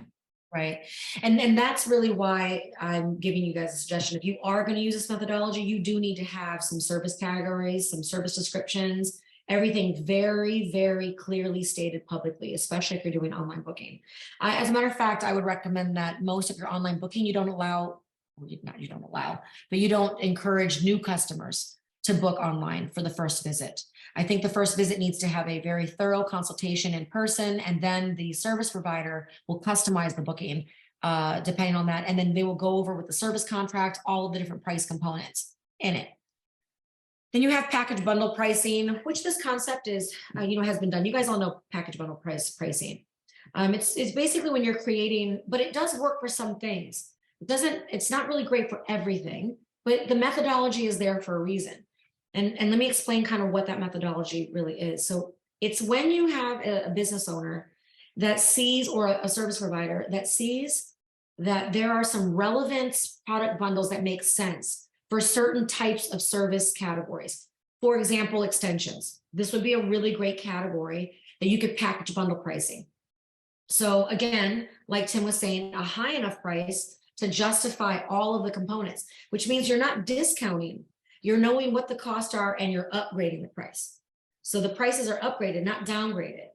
Right. And that's really why I'm giving you guys a suggestion. If you are going to use this methodology, you do need to have some service categories, some service descriptions, everything very, very clearly stated publicly, especially if you're doing online booking. As a matter of fact, I would recommend that most of your online booking, you don't allow, you don't allow, but you don't encourage new customers to book online for the first visit. I think the first visit needs to have a very thorough consultation in person, and then the service provider will customize the booking depending on that. And then they will go over with the service contract, all of the different price components in it. Then you have package bundle pricing, which this concept is, has been done. You guys all know package bundle pricing. It's basically when you're creating, but it does work for some things. It's not really great for everything, but the methodology is there for a reason. And let me explain kind of what that methodology really is. So it's when you have a business owner that sees, or a service provider that sees that there are some relevant product bundles that make sense for certain types of service categories. For example, extensions. This would be a really great category that you could package bundle pricing. So again, like Tim was saying, a high enough price to justify all of the components, which means you're not discounting. You're knowing what the costs are and you're upgrading the price. So the prices are upgraded, not downgraded.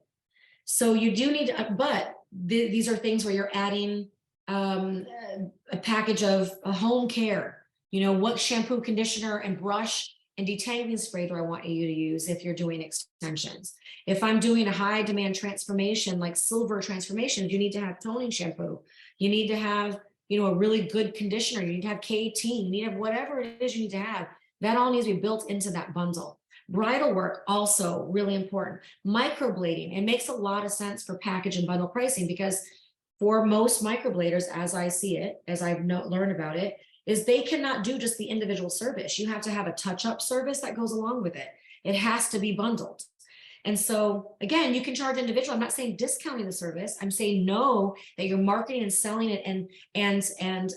So you do need to, but these are things where you're adding a package of home care, what shampoo, conditioner, and brush and detangling spray that I want you to use if you're doing extensions. If I'm doing a high demand transformation, like silver transformations, you need to have toning shampoo. You need to have, you know, a really good conditioner. You need to have K18. You need to have whatever it is you need to have. That all needs to be built into that bundle. Bridal work, also really important. Microblading, it makes a lot of sense for package and bundle pricing, because for most microbladers, as I see it, as I've learned about it, is they cannot do just the individual service. You have to have a touch-up service that goes along with it. It has to be bundled. And so again, you can charge individual. I'm not saying discounting the service. I'm saying know that you're marketing and selling it and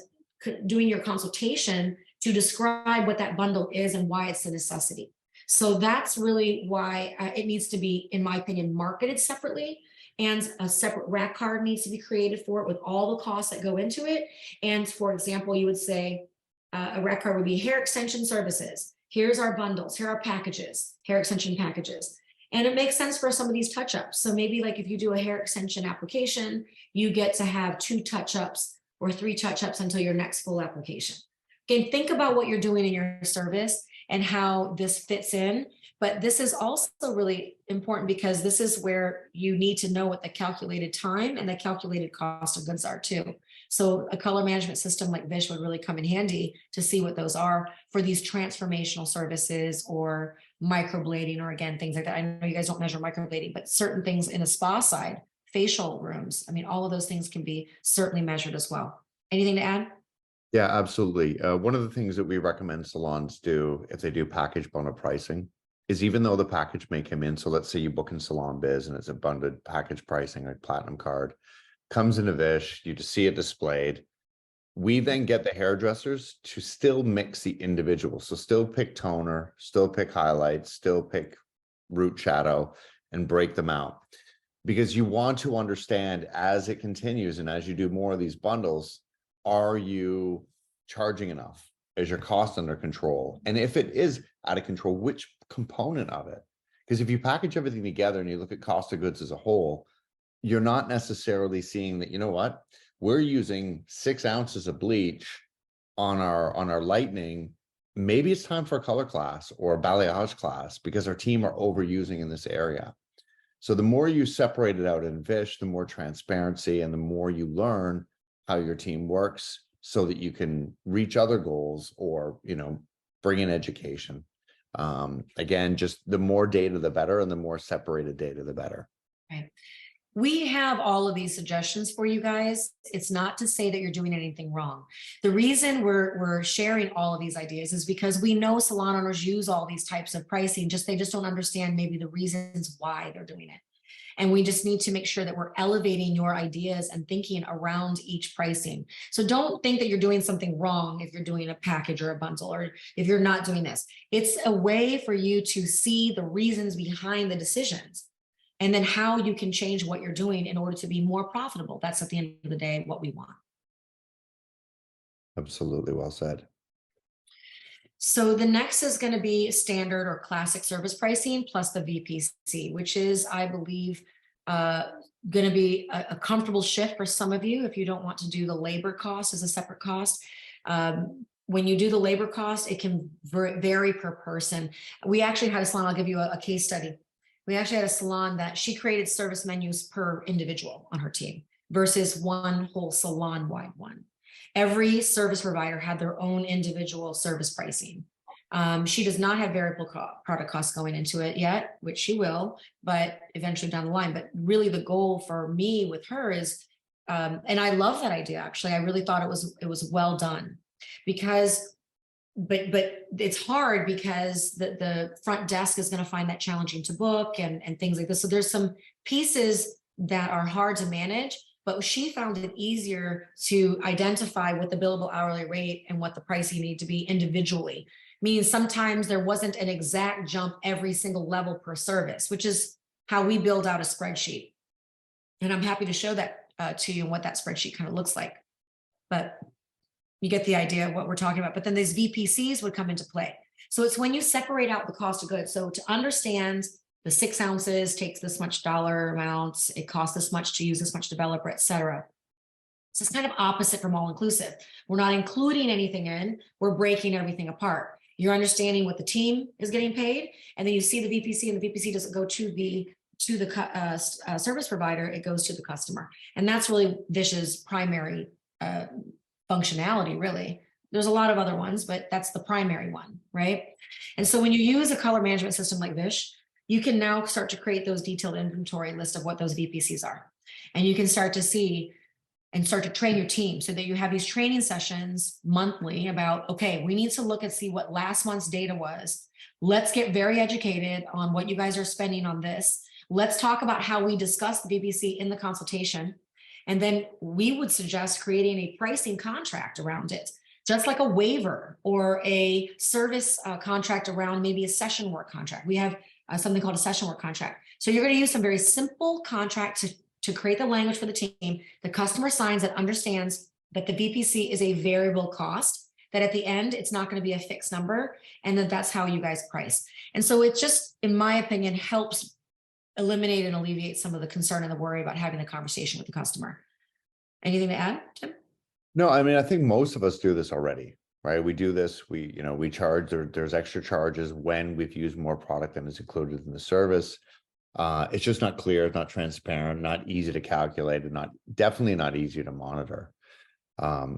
doing your consultation to describe what that bundle is and why it's a necessity. So that's really why it needs to be, in my opinion, marketed separately, and a separate rack card needs to be created for it with all the costs that go into it. And for example, you would say a rack card would be hair extension services. Here's our bundles, here are packages, hair extension packages. And it makes sense for some of these touch-ups. So maybe like if you do a hair extension application, you get to have 2 touch-ups or 3 touch-ups until your next full application. Again, think about what you're doing in your service and how this fits in. But this is also really important because this is where you need to know what the calculated time and the calculated cost of goods are too. So a color management system like Vish would really come in handy to see what those are for these transformational services or microblading, or again, things like that. I know you guys don't measure microblading, but certain things in a spa side, facial rooms, I mean, all of those things can be certainly measured as well. Anything to add? Yeah, absolutely. One of the things that we recommend salons do if they do package bundle pricing is, even though the package may come in, so let's say you book in Salon Biz and it's a bundled package pricing, like platinum card, comes in a Vish, you just see it displayed. We then get the hairdressers to still mix the individual. So still pick toner, still pick highlights, still pick root shadow, and break them out. Because you want to understand as it continues and as you do more of these bundles, are you charging enough? Is your cost under control? And if it is out of control, which component of it? Because if you package everything together and you look at cost of goods as a whole, you're not necessarily seeing that, you know what, we're using 6 ounces of bleach on our lightning. Maybe it's time for a color class or a balayage class because our team are overusing in this area. So the more you separate it out in Vish, the more transparency and the more you learn how your team works, so that you can reach other goals or, you know, bring in education. Again, just the more data, the better, and the more separated data, the better. Right. We have all of these suggestions for you guys. It's not to say that you're doing anything wrong. The reason we're sharing all of these ideas is because we know salon owners use all these types of pricing, they just don't understand maybe the reasons why they're doing it. And we just need to make sure that we're elevating your ideas and thinking around each pricing. So don't think that you're doing something wrong if you're doing a package or a bundle, or if you're not doing this. It's a way for you to see the reasons behind the decisions, and then how you can change what you're doing in order to be more profitable. That's at the end of the day what we want. Absolutely, well said. So the next is going to be standard or classic service pricing plus the VPC, which is, I believe, going to be a comfortable shift for some of you if you don't want to do the labor cost as a separate cost. When you do the labor cost, it can vary per person. We actually had a salon, I'll give you a case study. We actually had a salon that she created service menus per individual on her team versus one whole salon-wide one. Every service provider had their own individual service pricing. She does not have variable product costs going into it yet, which she will, but eventually down the line. But really the goal for me with her is, and I love that idea, actually. I really thought it was well done, because but it's hard because the front desk is going to find that challenging to book and things like this. So there's some pieces that are hard to manage, but she found it easier to identify what the billable hourly rate and what the pricing need to be individually. Meaning sometimes there wasn't an exact jump every single level per service, which is how we build out a spreadsheet. And I'm happy to show that to you and what that spreadsheet kind of looks like. But you get the idea of what we're talking about. But then these VPCs would come into play. So it's when you separate out the cost of goods. So to understand the 6 ounces takes this much dollar amounts, it costs this much to use this much developer, et cetera. So it's kind of opposite from all inclusive. We're not including anything in, we're breaking everything apart. You're understanding what the team is getting paid, and then you see the VPC, and the VPC doesn't go to the service provider, it goes to the customer. And that's really Vish's primary functionality, really. There's a lot of other ones, but that's the primary one, right? And so when you use a color management system like Vish, you can now start to create those detailed inventory list of what those VPCs are. And you can start to see and start to train your team so that you have these training sessions monthly about, okay, we need to look and see what last month's data was. Let's get very educated on what you guys are spending on this. Let's talk about how we discuss the VPC in the consultation. And then we would suggest creating a pricing contract around it, just like a waiver or a service contract around maybe a session work contract. We have something called a session work contract. So you're going to use some very simple contract to create the language for the team. The customer signs that understands that the VPC is a variable cost, that at the end, it's not going to be a fixed number, and that that's how you guys price. And so it just, in my opinion, helps eliminate and alleviate some of the concern and the worry about having the conversation with the customer. Anything to add, Tim? No, I mean, I think most of us do this already, right? We do this, we charge, there's extra charges when we've used more product than is included in the service. It's just not clear, not transparent, not easy to calculate, and definitely not easy to monitor.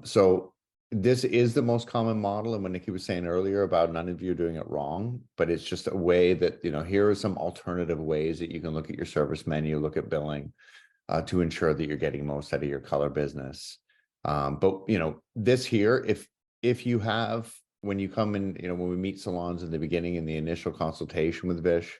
So this is the most common model. And when Nikki was saying earlier about none of you doing it wrong, but it's just a way that, here are some alternative ways that you can look at your service menu, look at billing to ensure that you're getting most out of your color business. But, this here, if you have, when you come in, when we meet salons in the beginning, in the initial consultation with Vish,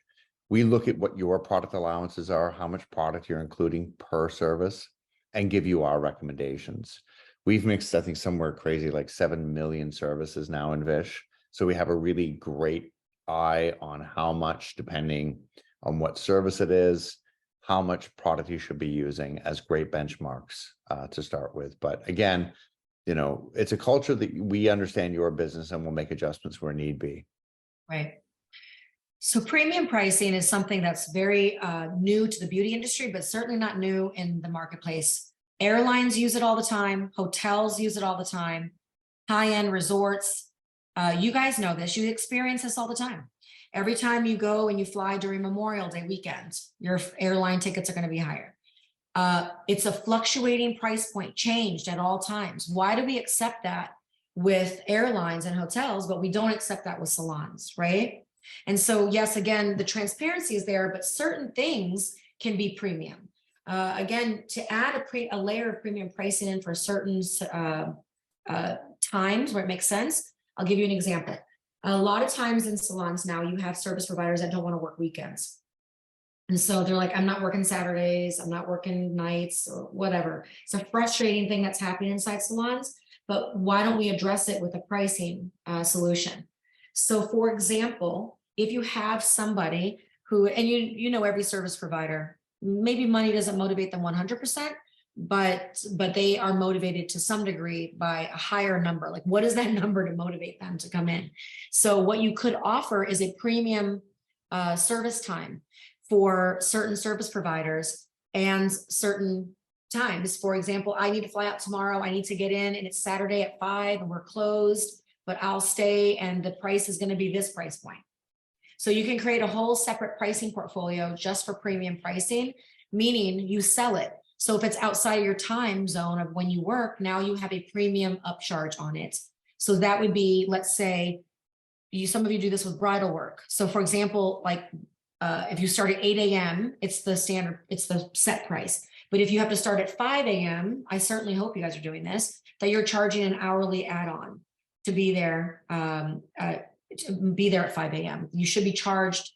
we look at what your product allowances are, how much product you're including per service, and give you our recommendations. We've mixed, I think, somewhere crazy like 7 million services now in Vish. So we have a really great eye on how much, depending on what service it is, how much product you should be using as great benchmarks to start with. But again, it's a culture that we understand your business and we'll make adjustments where need be. Right. So premium pricing is something that's very new to the beauty industry, but certainly not new in the marketplace. Airlines use it all the time. Hotels use it all the time. High-end resorts. You guys know this. You experience this all the time. Every time you go and you fly during Memorial Day weekend, your airline tickets are going to be higher. It's a fluctuating price point, changed at all times. Why do we accept that with airlines and hotels, but we don't accept that with salons, right? And so, yes, again, the transparency is there, but certain things can be premium. Again, to add a layer of premium pricing in for certain times where it makes sense, I'll give you an example. A lot of times in salons now, you have service providers that don't want to work weekends. And so they're like, I'm not working Saturdays, I'm not working nights or whatever. It's a frustrating thing that's happening inside salons, but why don't we address it with a pricing solution? So for example, if you have somebody who, and every service provider, maybe money doesn't motivate them 100%, but they are motivated to some degree by a higher number. Like, what is that number to motivate them to come in? So what you could offer is a premium service time for certain service providers and certain times. For example, I need to fly out tomorrow. I need to get in and it's Saturday at 5 and we're closed, but I'll stay and the price is going to be this price point. So you can create a whole separate pricing portfolio just for premium pricing, meaning you sell it. So if it's outside of your time zone of when you work, now you have a premium upcharge on it. So that would be, let's say, some of you do this with bridal work. So for example, like if you start at 8 a.m., it's the standard, it's the set price. But if you have to start at 5 a.m., I certainly hope you guys are doing this, that you're charging an hourly add-on to be there at 5 a.m. You should be charged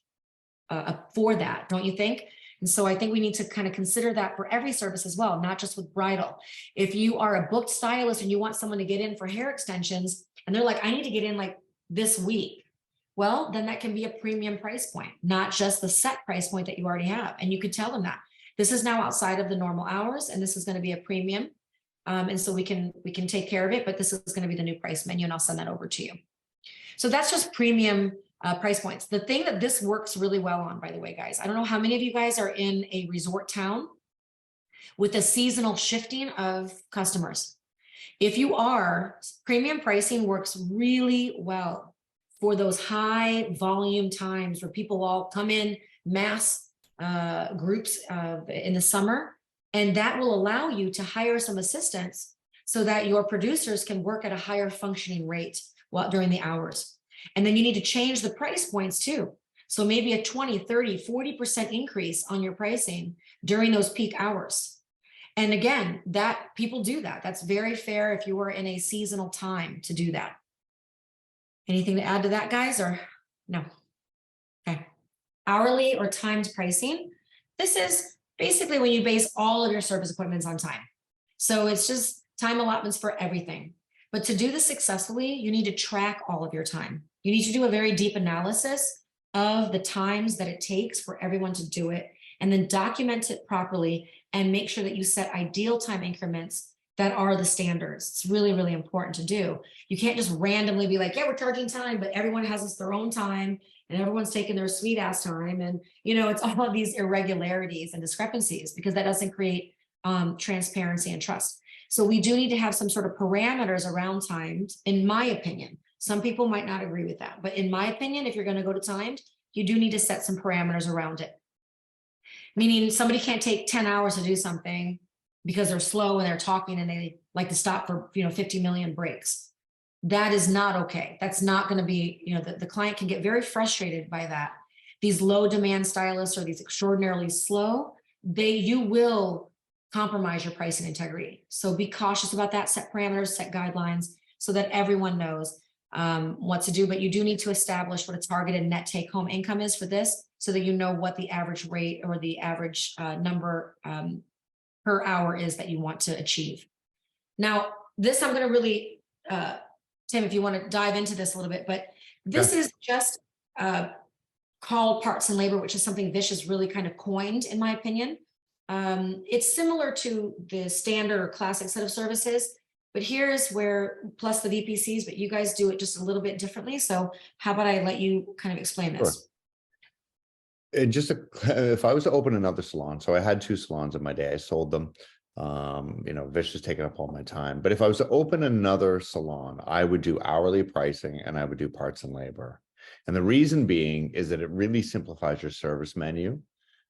for that, don't you think? And so I think we need to kind of consider that for every service as well, not just with bridal. If you are a booked stylist and you want someone to get in for hair extensions and they're like, I need to get in like this week. Well, then that can be a premium price point, not just the set price point that you already have. And you could tell them that this is now outside of the normal hours and this is going to be a premium. And so we can take care of it, but this is going to be the new price menu and I'll send that over to you. So that's just premium price points. The thing that this works really well on, by the way, guys, I don't know how many of you guys are in a resort town with a seasonal shifting of customers. If you are, premium pricing works really well for those high volume times where people all come in mass groups in the summer. And that will allow you to hire some assistants so that your producers can work at a higher functioning rate during the hours. And then you need to change the price points too. So maybe a 20, 30, 40% increase on your pricing during those peak hours. And again, that people do that. That's very fair if you were in a seasonal time to do that. Anything to add to that, guys, or no? Okay. Hourly or timed pricing. This is basically when you base all of your service appointments on time. So it's just time allotments for everything. But to do this successfully, you need to track all of your time. You need to do a very deep analysis of the times that it takes for everyone to do it, and then document it properly and make sure that you set ideal time increments that are the standards. It's really, really important to do. You can't just randomly be like, yeah, we're charging time, but everyone has their own time and everyone's taking their sweet ass time. And, you know, it's all of these irregularities and discrepancies, because that doesn't create transparency and trust. So we do need to have some sort of parameters around times, in my opinion. Some people might not agree with that, but in my opinion, if you're going to go to timed, you do need to set some parameters around it. Meaning somebody can't take 10 hours to do something because they're slow and they're talking and they like to stop for, 50 million breaks. That is not okay. That's not going to be, the client can get very frustrated by that. These low demand stylists or these extraordinarily slow, you will compromise your pricing integrity. So be cautious about that, set parameters, set guidelines so that everyone knows what to do. But you do need to establish what a targeted net take home income is for this, so that you know what the average rate or the average number per hour is that you want to achieve. Now, this I'm going to really, Tim, if you want to dive into this a little bit, but this is just called parts and labor, which is something Vish has really kind of coined, in my opinion. It's similar to the standard or classic set of services, but here's where, plus the VPCs, but you guys do it just a little bit differently. So how about I let you kind of explain this? Sure. And just if I was to open another salon, so I had 2 salons in my day, I sold them. Vish has taken up all my time. But if I was to open another salon, I would do hourly pricing and I would do parts and labor. And the reason being is that it really simplifies your service menu.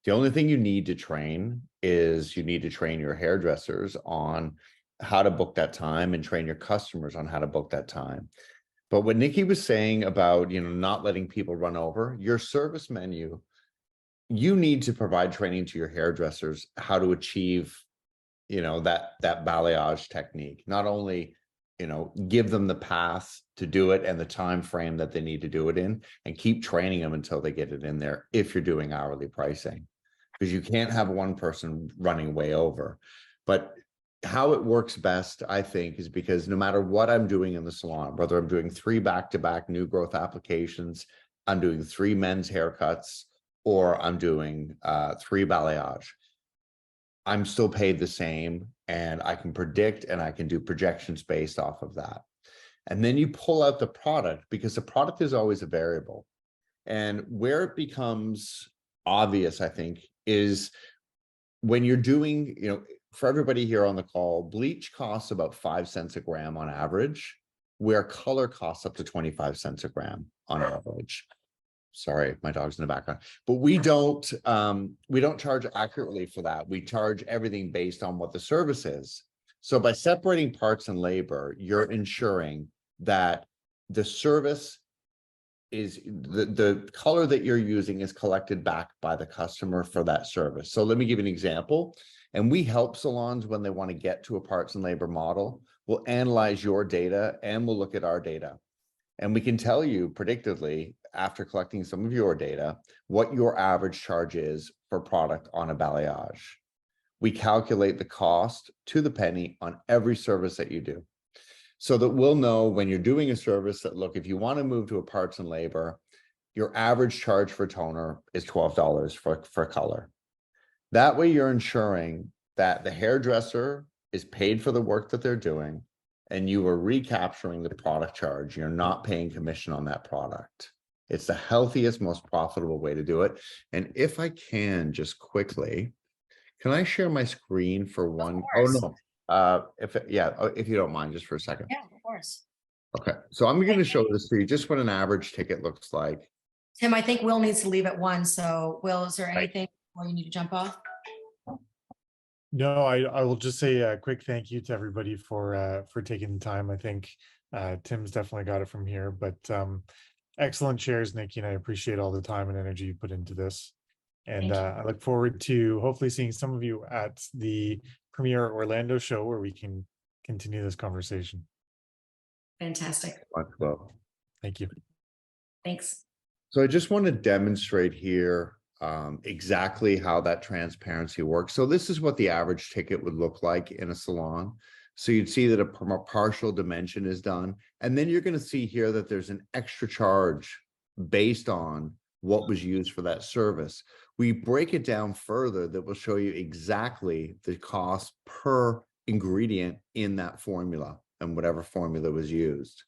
The only thing you need to train is you need to train your hairdressers on how to book that time and train your customers on how to book that time. But what Nikki was saying about, not letting people run over your service menu, you need to provide training to your hairdressers how to achieve, that balayage technique. Not only, give them the path to do it and the time frame that they need to do it in, and keep training them until they get it in there if you're doing hourly pricing, because you can't have one person running way over. But how it works best, I think, is because no matter what I'm doing in the salon, whether I'm doing 3 back-to-back new growth applications, I'm doing 3 men's haircuts, or I'm doing 3 balayage, I'm still paid the same, and I can predict and I can do projections based off of that. And then you pull out the product, because the product is always a variable. And where it becomes obvious, I think, is when you're doing, for everybody here on the call, bleach costs about 5 cents a gram on average, where color costs up to 25 cents a gram on average. Sorry, my dog's in the background. But we don't charge accurately for that. We charge everything based on what the service is. So by separating parts and labor, you're ensuring that the service is the color that you're using is collected back by the customer for that service. So let me give you an example. And we help salons when they want to get to a parts and labor model. We'll analyze your data and we'll look at our data. And we can tell you predictively, after collecting some of your data, what your average charge is for product on a balayage. We calculate the cost to the penny on every service that you do, so that we'll know when you're doing a service that, look, if you want to move to a parts and labor, your average charge for toner is $12 for color. That way you're ensuring that the hairdresser is paid for the work that they're doing, and you are recapturing the product charge. You're not paying commission on that product. It's the healthiest, most profitable way to do it. And if I can just quickly, can I share my screen for one? Oh, no. If you don't mind, just for a second. Yeah, of course. Okay, so I'm going to show this to you just what an average ticket looks like. Tim, I think Will needs to leave at 1. So Will, is there Right. anything where you need to jump off? No, I will just say a quick thank you to everybody for taking the time. I think Tim's definitely got it from here, but excellent shares, Nikki, and I appreciate all the time and energy you put into this. And Thank you. I look forward to hopefully seeing some of you at the Premier Orlando show where we can continue this conversation. Fantastic. Much love. Thank you. Thanks. So I just want to demonstrate here exactly how that transparency works. So this is what the average ticket would look like in a salon. So you'd see that a partial dimension is done. And then you're going to see here that there's an extra charge based on what was used for that service. We break it down further that will show you exactly the cost per ingredient in that formula and whatever formula was used.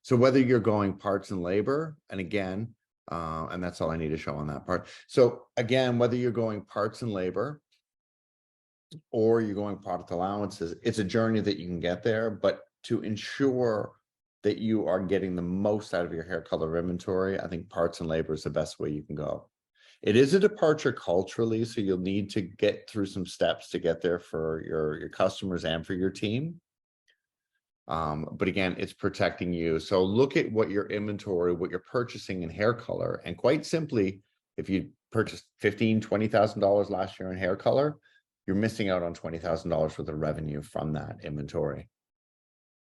So whether you're going parts and labor, and again, and that's all I need to show on that part. So again, whether you're going parts and labor or you're going product allowances, it's a journey that you can get there, but to ensure that you are getting the most out of your hair color inventory, I think parts and labor is the best way you can go. It is a departure culturally, so you'll need to get through some steps to get there for your customers and for your team. But again, it's protecting you. So look at what your inventory, what you're purchasing in hair color. And quite simply, if you purchased $15,000, $20,000 last year in hair color, you're missing out on $20,000 worth of revenue from that inventory.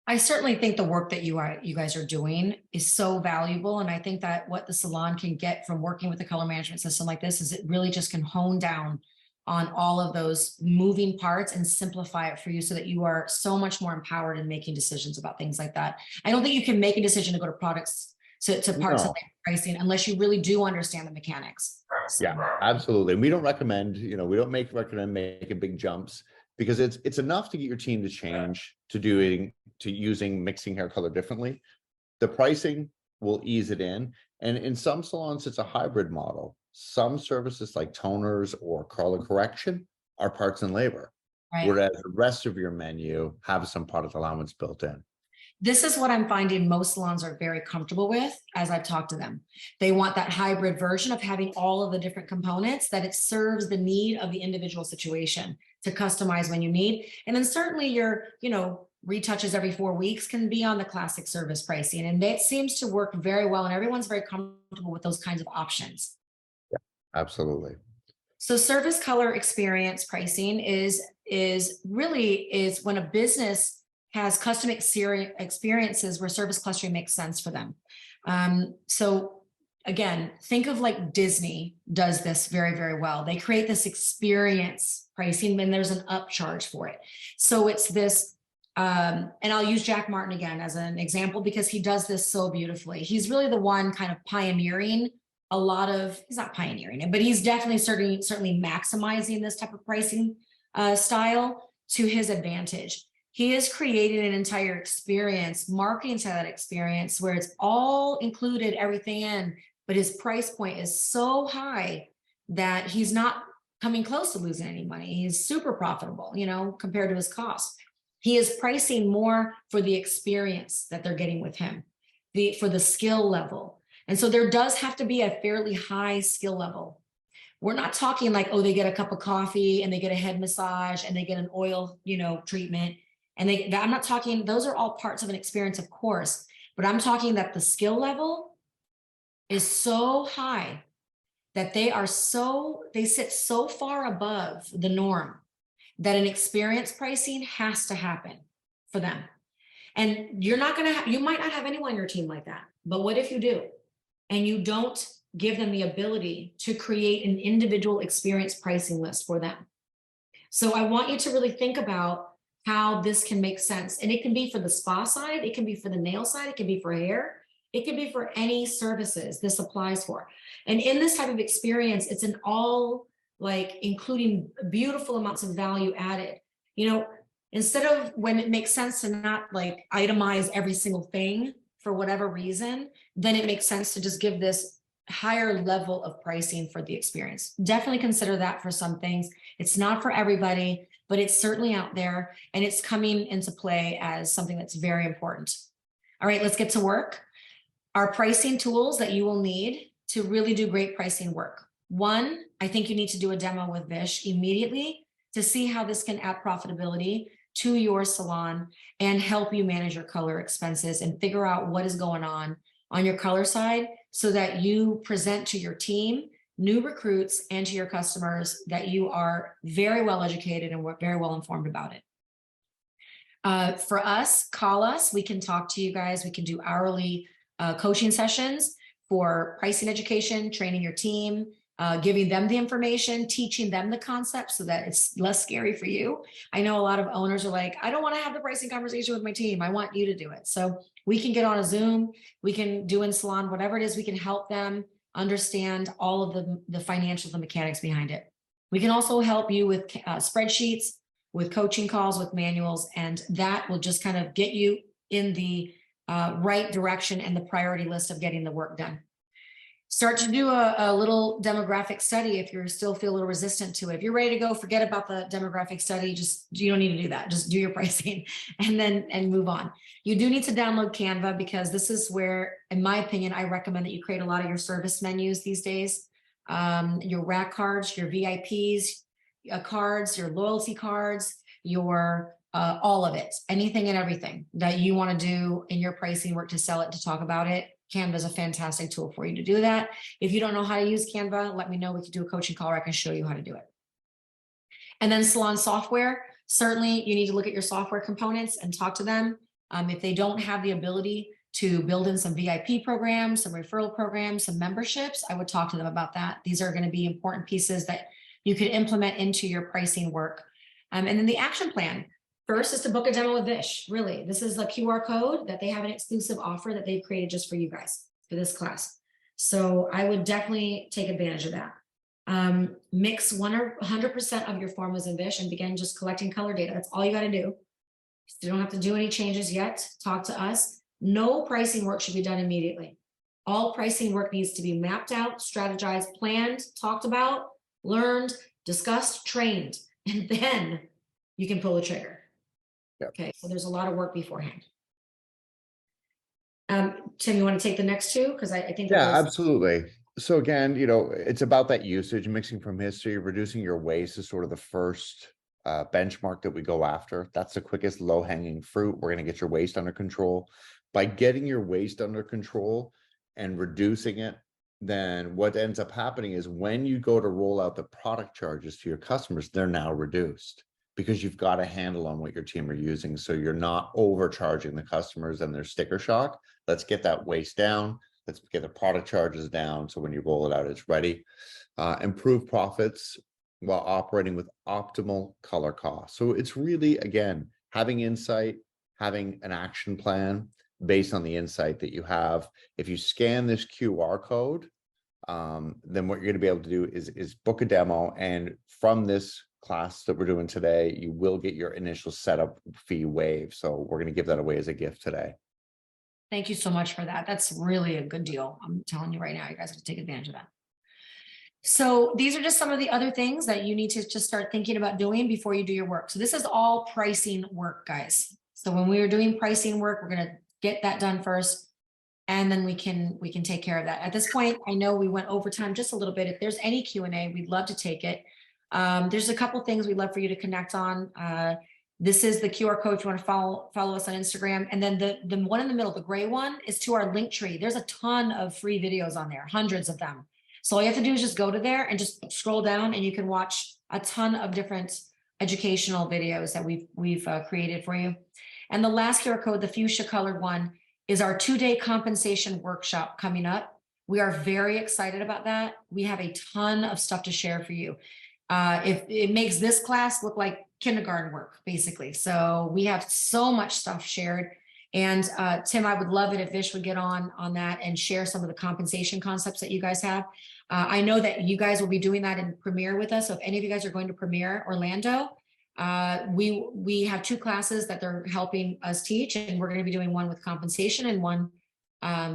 I certainly think the work that you guys are doing is so valuable. And I think that what the salon can get from working with a color management system like this is it really just can hone down on all of those moving parts and simplify it for you so that you are so much more empowered in making decisions about things like that. I don't think you can make a decision to go to products to parts of pricing unless you really do understand the mechanics. So. Yeah, absolutely. We don't recommend, we don't recommend making big jumps because it's enough to get your team to change to using mixing hair color differently. The pricing will ease it in. And in some salons, it's a hybrid model. Some services like toners or color correction are parts and labor, right, whereas the rest of your menu have some product allowance built in. This is what I'm finding most salons are very comfortable with as I've talked to them. They want that hybrid version of having all of the different components that it serves the need of the individual situation to customize when you need. And then certainly your, retouches every 4 weeks can be on the classic service pricing. And that seems to work very well. And everyone's very comfortable with those kinds of options. Yeah, absolutely. So service color experience pricing is really when a business has custom experiences where service clustering makes sense for them. So again, think of like Disney does this very, very well. They create this experience pricing, and there's an upcharge for it. So it's this, and I'll use Jack Martin again as an example because he does this so beautifully. He's really the one kind of pioneering a lot of, he's not pioneering it, but he's definitely certainly maximizing this type of pricing style to his advantage. He has created an entire experience, marketing to that experience where it's all included, everything in, but his price point is so high that he's not coming close to losing any money. He's super profitable, compared to his cost. He is pricing more for the experience that they're getting with him, for the skill level. And so there does have to be a fairly high skill level. We're not talking like, oh, they get a cup of coffee and they get a head massage and they get an oil, treatment. And I'm not talking, those are all parts of an experience, of course, but I'm talking that the skill level is so high that they sit so far above the norm that an experience pricing has to happen for them. And you might not have anyone on your team like that, but what if you do? And you don't give them the ability to create an individual experience pricing list for them. So I want you to really think about how this can make sense. And it can be for the spa side, it can be for the nail side, it can be for hair, it can be for any services this applies for. And in this type of experience, it's an all including beautiful amounts of value added. Instead of when it makes sense to not itemize every single thing for whatever reason, then it makes sense to just give this higher level of pricing for the experience. Definitely consider that for some things. It's not for everybody, but it's certainly out there and it's coming into play as something that's very important. All right, let's get to work. Our pricing tools that you will need to really do great pricing work. One, I think you need to do a demo with Vish immediately to see how this can add profitability to your salon and help you manage your color expenses and figure out what is going on your color side so that you present to your team, new recruits, and to your customers that you are very well educated and very well informed about it. For us, call us. We can talk to you guys. We can do hourly coaching sessions for pricing education, training your team, giving them the information, teaching them the concept so that it's less scary for you. I know a lot of owners are like, I don't want to have the pricing conversation with my team. I want you to do it. So we can get on a Zoom, we can do in salon, whatever it is, we can help them understand all of the financials, the mechanics behind it. We can also help you with spreadsheets, with coaching calls, with manuals, and that will just kind of get you in the right direction and the priority list of getting the work done. Start to do a little demographic study if you still feel a little resistant to it. If you're ready to go, forget about the demographic study. You don't need to do that. Just do your pricing and move on. You do need to download Canva because this is where, in my opinion, I recommend that you create a lot of your service menus these days. Your rack cards, your VIPs cards, your loyalty cards, your all of it, anything and everything that you want to do in your pricing work to sell it, to talk about it. Canva is a fantastic tool for you to do that. If you don't know how to use Canva, let me know. We can do a coaching call where I can show you how to do it. And then salon software. Certainly, you need to look at your software components and talk to them. If they don't have the ability to build in some VIP programs, some referral programs, some memberships, I would talk to them about that. These are going to be important pieces that you could implement into your pricing work. And then the action plan. First is to book a demo with Vish. Really, this is a QR code that they have an exclusive offer that they've created just for you guys for this class. So I would definitely take advantage of that. Mix 100% of your formulas in Vish and begin just collecting color data. That's all you got to do. You don't have to do any changes yet. Talk to us. No pricing work should be done immediately. All pricing work needs to be mapped out, strategized, planned, talked about, learned, discussed, trained, and then you can pull the trigger. Yep. Okay, so there's a lot of work beforehand. Tim, you want to take the next two? Because I think yeah, absolutely. So again, it's about that usage, mixing from history, reducing your waste is sort of the first benchmark that we go after. That's the quickest low-hanging fruit. We're going to get your waste under control. By getting your waste under control and reducing it, then what ends up happening is when you go to roll out the product charges to your customers, they're now reduced because you've got a handle on what your team are using. So you're not overcharging the customers and their sticker shock. Let's get that waste down. Let's get the product charges down. So when you roll it out, it's ready. Improve profits while operating with optimal color costs. So it's really, again, having insight, having an action plan based on the insight that you have. If you scan this QR code, then what you're going to be able to do is book a demo. And from this class that we're doing today, you will get your initial setup fee waived. So we're going to give that away as a gift today. Thank you so much for that. That's really a good deal. I'm telling you right now, you guys have to take advantage of that. So these are just some of the other things that you need to just start thinking about doing before you do your work. So this is all pricing work, guys. So when we are doing pricing work, we're going to get that done first, and then we can take care of that. At this point, I know we went over time just a little bit. If there's any Q&A, we'd love to take it. There's a couple things we'd love for you to connect on. This is the QR code. You want to follow us on Instagram. And then the one in the middle, the gray one, is to our link tree. There's a ton of free videos on there, hundreds of them. So all you have to do is just go to there and just scroll down, and you can watch a ton of different educational videos that we've created for you. And the last QR code, the fuchsia colored one, is our 2-day compensation workshop coming up. We are very excited about that. We have a ton of stuff to share for you. If it makes this class look like kindergarten work, basically. So we have so much stuff shared. And Tim, I would love it if Vish would get on that and share some of the compensation concepts that you guys have. I know that you guys will be doing that in Premiere with us. So if any of you guys are going to Premiere Orlando, we have 2 classes that they're helping us teach, and we're going to be doing one with compensation and one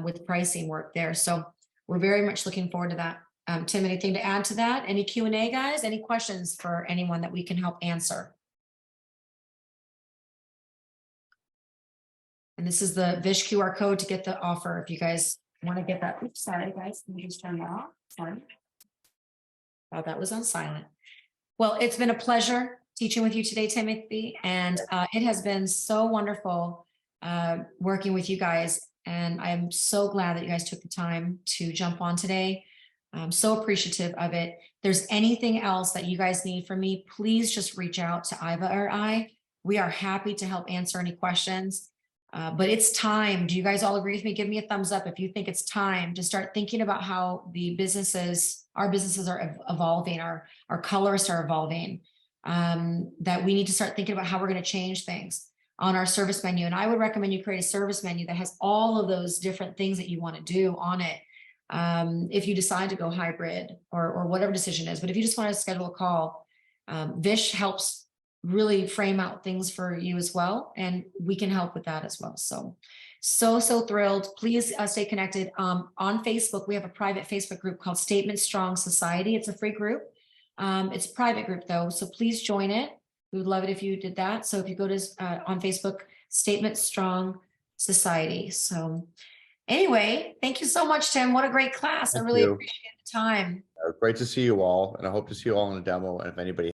with pricing work there. So we're very much looking forward to that. Tim, anything to add to that? Any Q&A, guys? Any questions for anyone that we can help answer? And And this is the Vish QR code to get the offer. If you guys want to get that. Oops, sorry, guys. Let me just turn that off. Sorry. Oh, that was on silent. Well, it's been a pleasure teaching with you today, Timothy. And it has been so wonderful working with you guys. And I'm so glad that you guys took the time to jump on today. I'm so appreciative of it. If there's anything else that you guys need from me, please just reach out to Iva or I. We are happy to help answer any questions. But it's time. Do you guys all agree with me? Give me a thumbs up if you think it's time to start thinking about how the businesses, our businesses are evolving, our colorists are evolving, that we need to start thinking about how we're going to change things on our service menu. And I would recommend you create a service menu that has all of those different things that you want to do on it. If you decide to go hybrid or whatever decision is, but if you just want to schedule a call, Vish helps really frame out things for you as well. And we can help with that as well. So thrilled. Please stay connected. On Facebook, we have a private Facebook group called Statements Strong Society. It's a free group. It's a private group though. So please join it. We would love it if you did that. So if you go to on Facebook, Statements Strong Society. So anyway, thank you so much, Tim. What a great class. I really appreciate the time. Great to see you all, and I hope to see you all in a demo. And if anybody